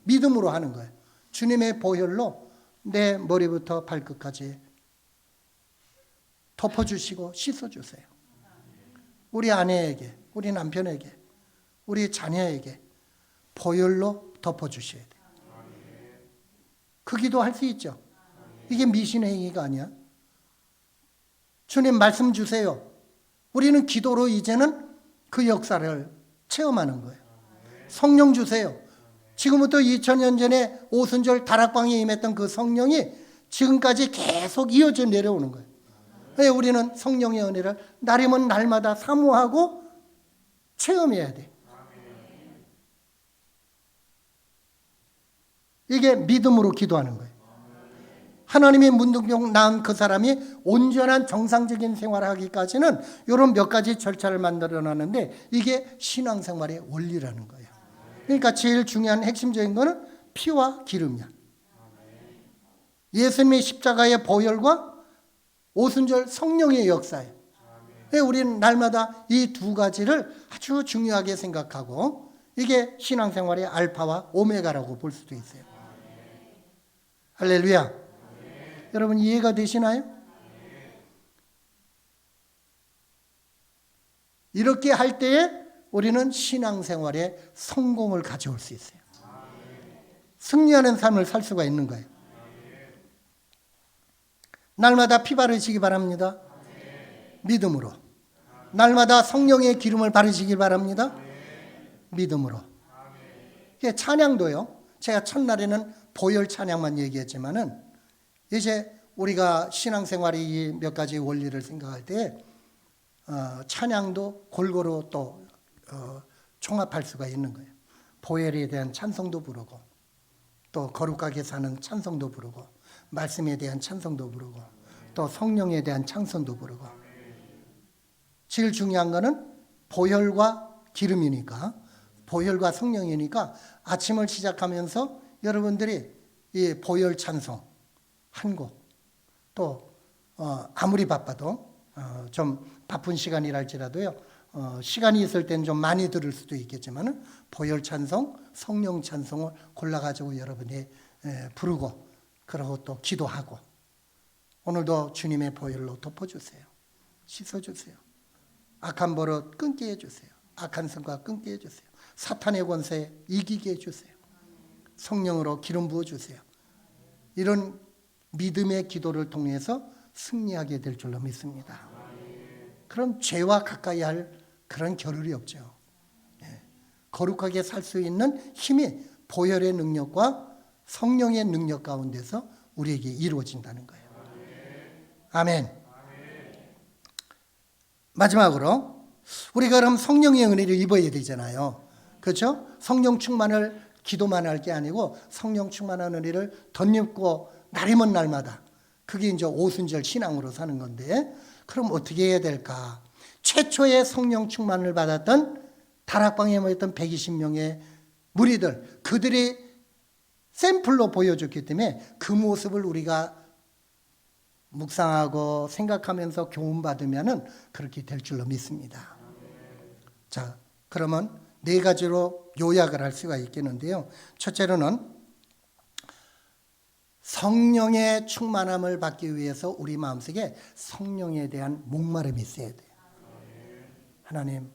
믿음으로 하는 거예요. 주님의 보혈로 내 머리부터 발끝까지 덮어주시고 씻어주세요. 우리 아내에게, 우리 남편에게, 우리 자녀에게 보혈로 덮어주셔야 돼요. 그 기도 할 수 있죠. 이게 미신의 행위가 아니야. 주님 말씀 주세요. 우리는 기도로 이제는 그 역사를 체험하는 거예요. 성령 주세요. 지금부터 2000년 전에 오순절 다락방에 임했던 그 성령이 지금까지 계속 이어져 내려오는 거예요. 왜 우리는 성령의 은혜를 날이면 날마다 사모하고 체험해야 돼. 이게 믿음으로 기도하는 거예요. 하나님의 문둥병 낳은 그 사람이 온전한 정상적인 생활을 하기까지는 이런 몇 가지 절차를 만들어 놨는데 이게 신앙생활의 원리라는 거예요. 그러니까 제일 중요한 핵심적인 거는 피와 기름이야. 예수님의 십자가의 보혈과 오순절 성령의 역사예요. 우리는 날마다 이 두 가지를 아주 중요하게 생각하고 이게 신앙생활의 알파와 오메가라고 볼 수도 있어요. 할렐루야. 여러분 이해가 되시나요? 이렇게 할 때에 우리는 신앙생활에 성공을 가져올 수 있어요. 승리하는 삶을 살 수가 있는 거예요. 날마다 피 바르시기 바랍니다. 믿음으로. 날마다 성령의 기름을 바르시기 바랍니다. 믿음으로. 찬양도요. 제가 첫날에는 보혈 찬양만 얘기했지만은 이제 우리가 신앙생활이 몇 가지 원리를 생각할 때 찬양도 골고루 또 총합할 수가 있는 거예요. 보혈에 대한 찬송도 부르고 또 거룩하게 사는 찬송도 부르고 말씀에 대한 찬송도 부르고 또 성령에 대한 찬송도 부르고 제일 중요한 거는 보혈과 기름이니까 보혈과 성령이니까 아침을 시작하면서 여러분들이 이 보혈 찬송 한 곡 또 아무리 바빠도 좀 바쁜 시간이랄지라도요 시간이 있을 때는 좀 많이 들을 수도 있겠지만은 보혈 찬송, 성령 찬송을 골라가지고 여러분이 부르고 그러고 또 기도하고 오늘도 주님의 보혈로 덮어주세요. 씻어주세요. 악한 버릇 끊게 해주세요. 악한 성과 끊게 해주세요. 사탄의 권세 이기게 해주세요. 성령으로 기름 부어주세요. 이런 믿음의 기도를 통해서 승리하게 될 줄로 믿습니다. 그럼 죄와 가까이 할 그런 겨를이 없죠. 거룩하게 살 수 있는 힘이 보혈의 능력과 성령의 능력 가운데서 우리에게 이루어진다는 거예요. 아멘. 마지막으로 우리가 그럼 성령의 은혜를 입어야 되잖아요. 그렇죠? 성령 충만을 기도만 할 게 아니고 성령 충만한 은혜를 덧입고 날이면 날마다, 그게 이제 오순절 신앙으로 사는 건데, 그럼 어떻게 해야 될까? 최초의 성령 충만을 받았던 다락방에 모였던 120명의 무리들, 그들이 샘플로 보여줬기 때문에 그 모습을 우리가 묵상하고 생각하면서 교훈받으면 그렇게 될 줄로 믿습니다. 자, 그러면 네 가지로 요약을 할 수가 있겠는데요. 첫째로는 성령의 충만함을 받기 위해서 우리 마음속에 성령에 대한 목마름이 있어야 돼요. 하나님,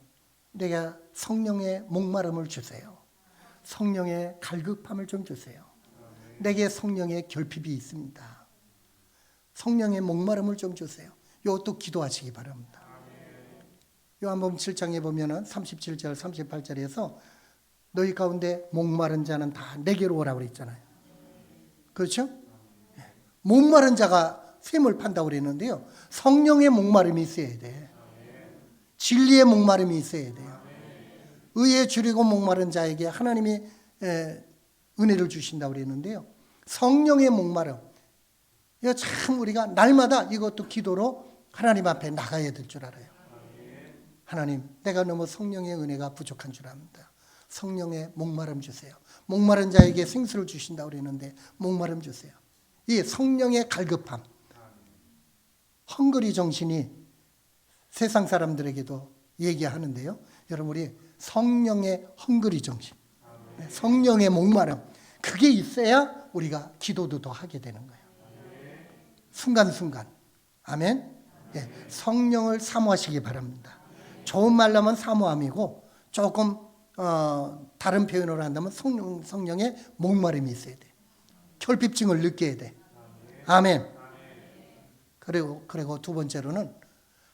내가 성령의 목마름을 주세요. 성령의 갈급함을 좀 주세요. 내게 성령의 결핍이 있습니다. 성령의 목마름을 좀 주세요. 이것도 기도하시기 바랍니다. 요한복음 7장에 보면은 37절 38절에서 너희 가운데 목마른 자는 다 내게로 오라고 그랬잖아요. 그렇죠? 목마른 자가 샘을 판다고 그랬는데요. 성령의 목마름이 있어야 돼. 진리의 목마름이 있어야 돼요. 의에 줄이고 목마른 자에게 하나님이 은혜를 주신다고 그랬는데요. 성령의 목마름. 이거 참 우리가 날마다 이것도 기도로 하나님 앞에 나가야 될 줄 알아요. 하나님, 내가 너무 성령의 은혜가 부족한 줄 압니다. 성령의 목마름 주세요. 목마른 자에게 생수를 주신다고 그랬는데 목마름 주세요. 이 성령의 갈급함, 헝그리 정신이 세상 사람들에게도 얘기하는데요. 여러분, 우리 성령의 헝그리 정신, 성령의 목마름, 그게 있어야 우리가 기도도 더 하게 되는 거예요. 순간순간. 아멘. 예, 성령을 사모하시기 바랍니다. 좋은 말로 하면 사모함이고, 조금 다른 표현으로 한다면 성령의 목마름이 있어야 돼. 결핍증을 느껴야 돼. 아멘. 그리고 두 번째로는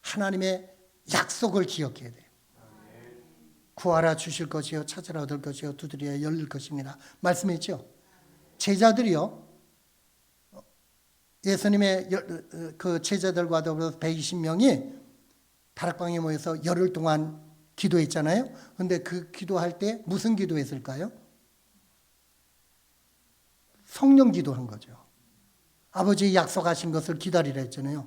하나님의 약속을 기억해야 돼. 구하라 주실 것이요, 찾으라 얻을 것이요, 두드려야 열릴 것입니다. 말씀했죠. 제자들이요, 예수님의 그 제자들과 더불어서 120명이 다락방에 모여서 열흘 동안 기도했잖아요. 그런데 그 기도할 때 무슨 기도했을까요? 성령 기도한 거죠. 아버지 약속하신 것을 기다리라 했잖아요.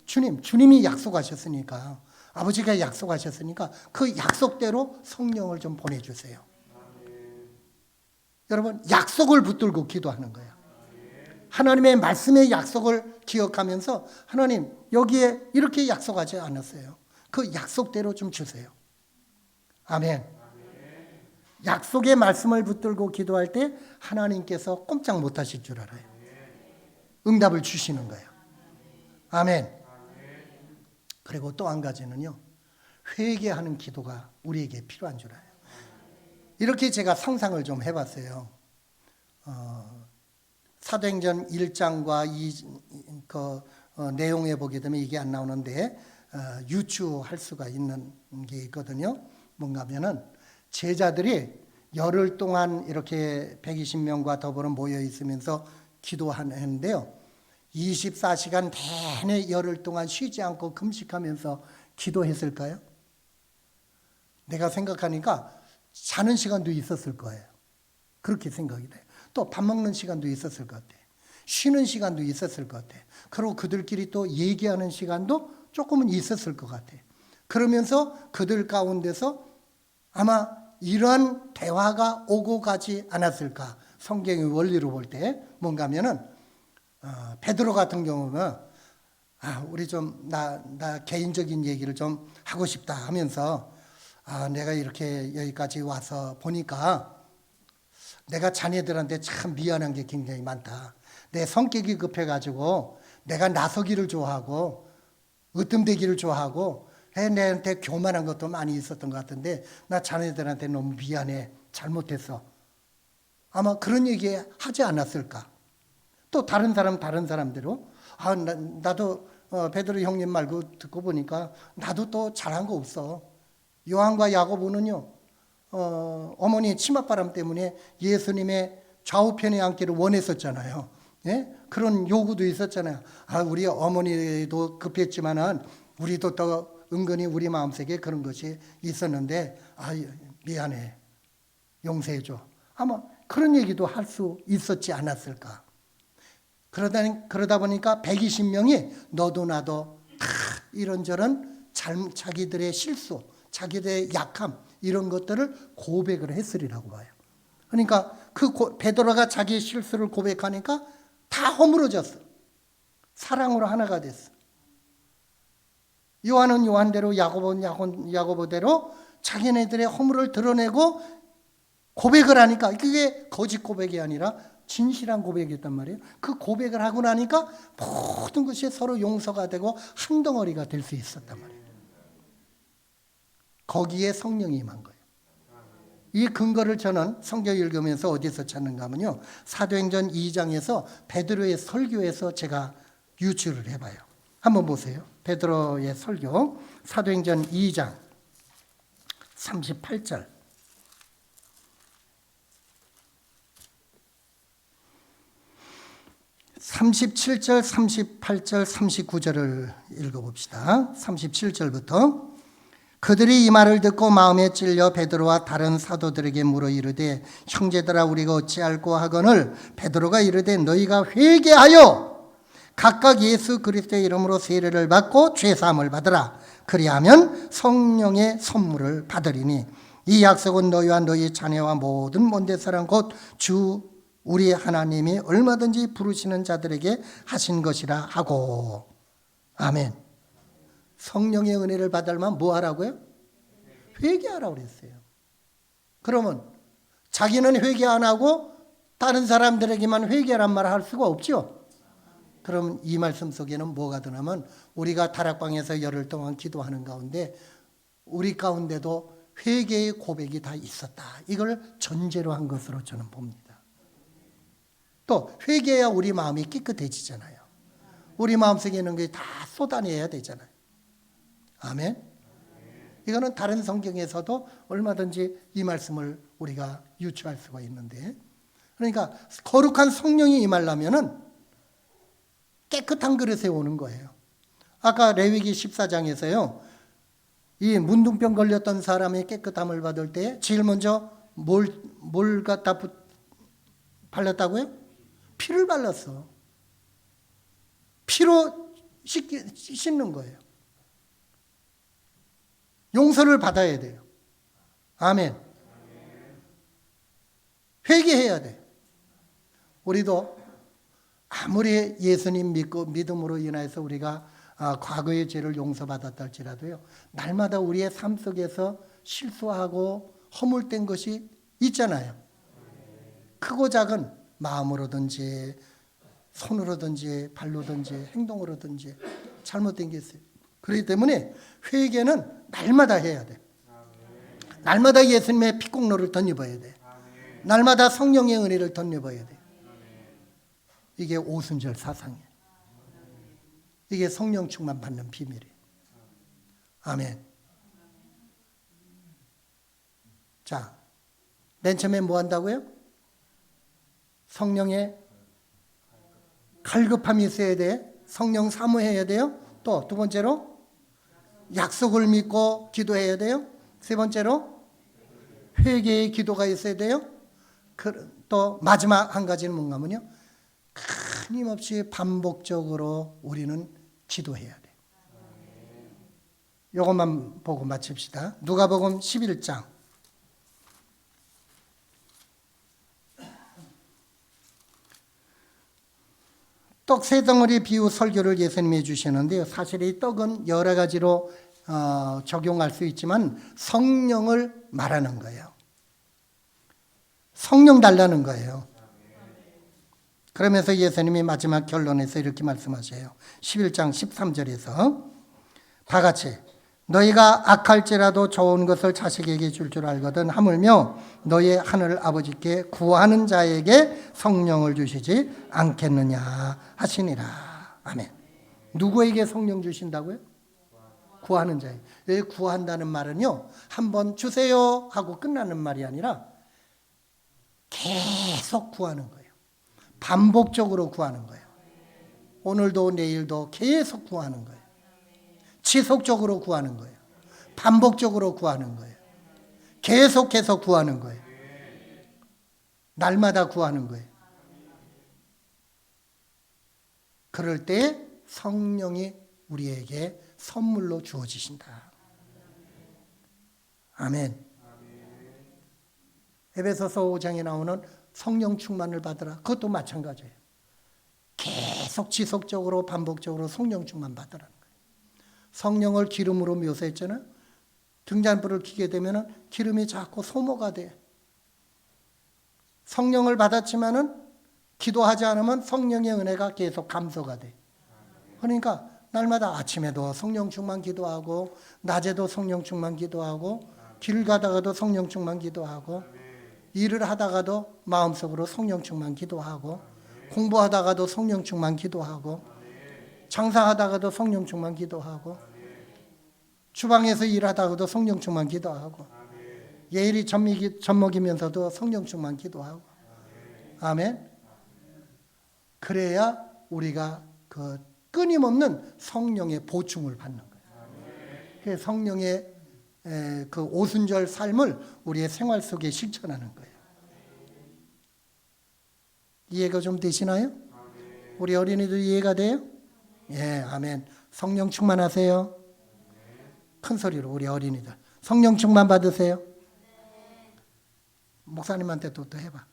주님이 약속하셨으니까, 아버지가 약속하셨으니까 그 약속대로 성령을 좀 보내주세요. 여러분, 약속을 붙들고 기도하는 거예요. 하나님의 말씀의 약속을 기억하면서 하나님, 여기에 이렇게 약속하지 않았어요. 그 약속대로 좀 주세요. 아멘. 약속의 말씀을 붙들고 기도할 때 하나님께서 꼼짝 못하실 줄 알아요. 응답을 주시는 거예요. 아멘. 그리고 또 한 가지는요, 회개하는 기도가 우리에게 필요한 줄 알아요. 이렇게 제가 상상을 좀 해봤어요. 사도행전 1장과 내용에 보게 되면 이게 안 나오는데 유추할 수가 있는 게 있거든요. 뭔가 하면은 제자들이 열흘 동안 이렇게 120명과 더불어 모여 있으면서 기도하는데요. 24시간 내내 열흘 동안 쉬지 않고 금식하면서 기도했을까요? 내가 생각하니까 자는 시간도 있었을 거예요. 그렇게 생각이 돼요. 또 밥 먹는 시간도 있었을 것 같아요. 쉬는 시간도 있었을 것 같아요. 그리고 그들끼리 또 얘기하는 시간도 조금은 있었을 것 같아요. 그러면서 그들 가운데서 아마 이러한 대화가 오고 가지 않았을까. 성경의 원리로 볼 때 뭔가 하면은 베드로 같은 경우는 우리 좀 나 개인적인 얘기를 좀 하고 싶다 하면서 내가 이렇게 여기까지 와서 보니까 내가 자네들한테 참 미안한 게 굉장히 많다. 내 성격이 급해가지고 내가 나서기를 좋아하고 으뜸되기를 좋아하고 내한테 교만한 것도 많이 있었던 것 같은데 나 자네들한테 너무 미안해. 잘못했어. 아마 그런 얘기 하지 않았을까. 또 다른 사람대로 나도 베드로 형님 말고 듣고 보니까 나도 또 잘한 거 없어. 요한과 야고보는요, 어머니 치맛바람 때문에 예수님의 좌우편에 앉기를 원했었잖아요. 예? 그런 요구도 있었잖아요. 우리 어머니도 급했지만은 우리도 더 은근히 우리 마음속에 그런 것이 있었는데 미안해, 용서해줘. 아마 그런 얘기도 할 수 있었지 않았을까. 그러다 보니까 120명이 너도 나도 다 이런저런 자기들의 실수, 자기들의 약함 이런 것들을 고백을 했으리라고 봐요. 그러니까 베드로가 자기 실수를 고백하니까 다 허물어졌어. 사랑으로 하나가 됐어. 요한은 요한대로, 야고보는 야고보대로 자기네들의 허물을 드러내고 고백을 하니까 그게 거짓 고백이 아니라 진실한 고백이었단 말이에요. 그 고백을 하고 나니까 모든 것이 서로 용서가 되고 한 덩어리가 될 수 있었단 말이에요. 거기에 성령이 임한 거예요. 이 근거를 저는 성경 읽으면서 어디서 찾는가 하면요, 사도행전 2장에서 베드로의 설교에서 제가 유추를 해봐요. 한번 보세요. 베드로의 설교, 사도행전 2장 38절. 37절, 38절, 39절을 읽어봅시다. 37절부터 그들이 이 말을 듣고 마음에 찔려 베드로와 다른 사도들에게 물어 이르되 형제들아 우리가 어찌할꼬 하거늘 베드로가 이르되 너희가 회개하여 각각 예수 그리스도의 이름으로 세례를 받고 죄사함을 받으라. 그리하면 성령의 선물을 받으리니 이 약속은 너희와 너희 자녀와 모든 먼데 사람 곧 주 우리 하나님이 얼마든지 부르시는 자들에게 하신 것이라 하고. 아멘. 성령의 은혜를 받으려면 뭐 하라고요? 회개하라고 그랬어요. 그러면 자기는 회개 안 하고 다른 사람들에게만 회개란 말을 할 수가 없죠. 그럼 이 말씀 속에는 뭐가 드냐면 우리가 다락방에서 열흘 동안 기도하는 가운데 우리 가운데도 회개의 고백이 다 있었다. 이걸 전제로 한 것으로 저는 봅니다. 또 회개해야 우리 마음이 깨끗해지잖아요. 우리 마음속에 있는 게 다 쏟아내야 되잖아요. 아멘. 이거는 다른 성경에서도 얼마든지 이 말씀을 우리가 유추할 수가 있는데, 그러니까 거룩한 성령이 임하려면은 깨끗한 그릇에 오는 거예요. 아까 레위기 14장에서요. 이 문둥병 걸렸던 사람의 깨끗함을 받을 때 제일 먼저 뭘 갖다 발랐다고요? 피를 발랐어. 피로 씻는 거예요. 용서를 받아야 돼요. 아멘. 회개해야 돼. 우리도 아무리 예수님 믿고 믿음으로 인해서 우리가 과거의 죄를 용서받았다 할지라도요, 날마다 우리의 삶 속에서 실수하고 허물된 것이 있잖아요. 크고 작은 마음으로든지 손으로든지 발로든지 행동으로든지 잘못된 게 있어요. 그렇기 때문에 회개는 날마다 해야 돼. 날마다 예수님의 피공로를 덧입어야 돼. 날마다 성령의 은혜를 덧입어야 돼. 이게 오순절 사상이에요. 이게 성령 충만 받는 비밀이에요. 아멘. 자, 맨 처음에 뭐 한다고요? 성령의 갈급함이 있어야 돼. 성령 사모해야 돼요. 또 두 번째로 약속을 믿고 기도해야 돼요. 세 번째로 회개의 기도가 있어야 돼요. 또 마지막 한 가지는 뭔가 하면요, 끊임없이 반복적으로 우리는 기도해야 돼. 이것만 보고 마칩시다. 누가복음 11장. 떡 세 덩어리 비유 설교를 예수님이 해주시는데요. 사실 이 떡은 여러 가지로 적용할 수 있지만 성령을 말하는 거예요. 성령 달라는 거예요. 그러면서 예수님이 마지막 결론에서 이렇게 말씀하세요. 11장 13절에서 다 같이 너희가 악할지라도 좋은 것을 자식에게 줄 알거든 하물며 너희 하늘 아버지께 구하는 자에게 성령을 주시지 않겠느냐 하시니라. 아멘. 누구에게 성령 주신다고요? 구하는 자에게. 여기 구한다는 말은요, 한번 주세요 하고 끝나는 말이 아니라 계속 구하는 거예요. 반복적으로 구하는 거예요. 오늘도 내일도 계속 구하는 거예요. 지속적으로 구하는 거예요. 반복적으로 구하는 거예요. 계속해서 구하는 거예요. 날마다 구하는 거예요. 그럴 때 성령이 우리에게 선물로 주어지신다. 아멘. 에베소서 5장에 나오는 성령 충만을 받으라. 그것도 마찬가지예요. 계속 지속적으로 반복적으로 성령 충만 받으라는 거예요. 성령을 기름으로 묘사했잖아요. 등잔불을 켜게 되면 기름이 자꾸 소모가 돼. 성령을 받았지만은 기도하지 않으면 성령의 은혜가 계속 감소가 돼. 그러니까 날마다 아침에도 성령 충만 기도하고 낮에도 성령 충만 기도하고 길 가다가도 성령 충만 기도하고 일을 하다가도 마음속으로 성령 충만 기도하고 공부하다가도 성령 충만 기도하고 장사하다가도 성령 충만 기도하고 주방에서 일하다가도 성령 충만 기도하고 예일이 젖 먹이면서도 성령 충만 기도하고 아멘. 그래야 우리가 그 끊임없는 성령의 보충을 받는 거예요. 성령의 그 오순절 삶을 우리의 생활 속에 실천하는 거예요. 이해가 좀 되시나요? 우리 어린이들 이해가 돼요? 예, 아멘. 성령 충만하세요. 큰 소리로 우리 어린이들 성령 충만 받으세요. 목사님한테 또 해봐.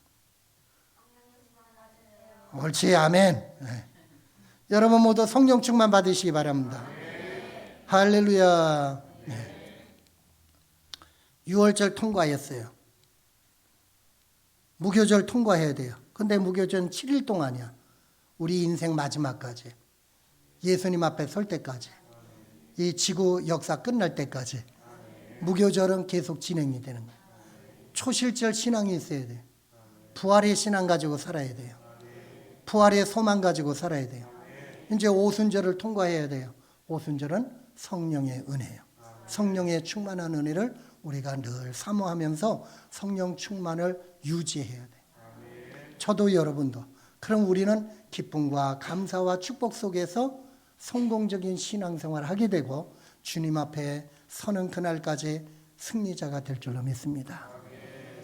옳지, 아멘. 네. 여러분 모두 성령 충만 받으시기 바랍니다. 할렐루야. 네. 6월절 통과했어요. 무교절 통과해야 돼요. 근데 무교절은 7일 동안이야. 우리 인생 마지막까지. 예수님 앞에 설 때까지. 이 지구 역사 끝날 때까지. 무교절은 계속 진행이 되는 거예요. 초실절 신앙이 있어야 돼요. 부활의 신앙 가지고 살아야 돼요. 부활의 소망 가지고 살아야 돼요. 이제 오순절을 통과해야 돼요. 오순절은 성령의 은혜예요. 성령의 충만한 은혜를 우리가 늘 사모하면서 성령 충만을 유지해야 돼요. 저도 여러분도. 그럼 우리는 기쁨과 감사와 축복 속에서 성공적인 신앙생활을 하게 되고 주님 앞에 서는 그날까지 승리자가 될 줄로 믿습니다.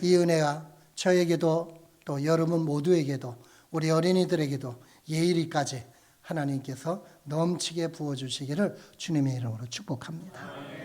이 은혜가 저에게도 또 여러분 모두에게도 우리 어린이들에게도 예일이까지 하나님께서 넘치게 부어주시기를 주님의 이름으로 축복합니다.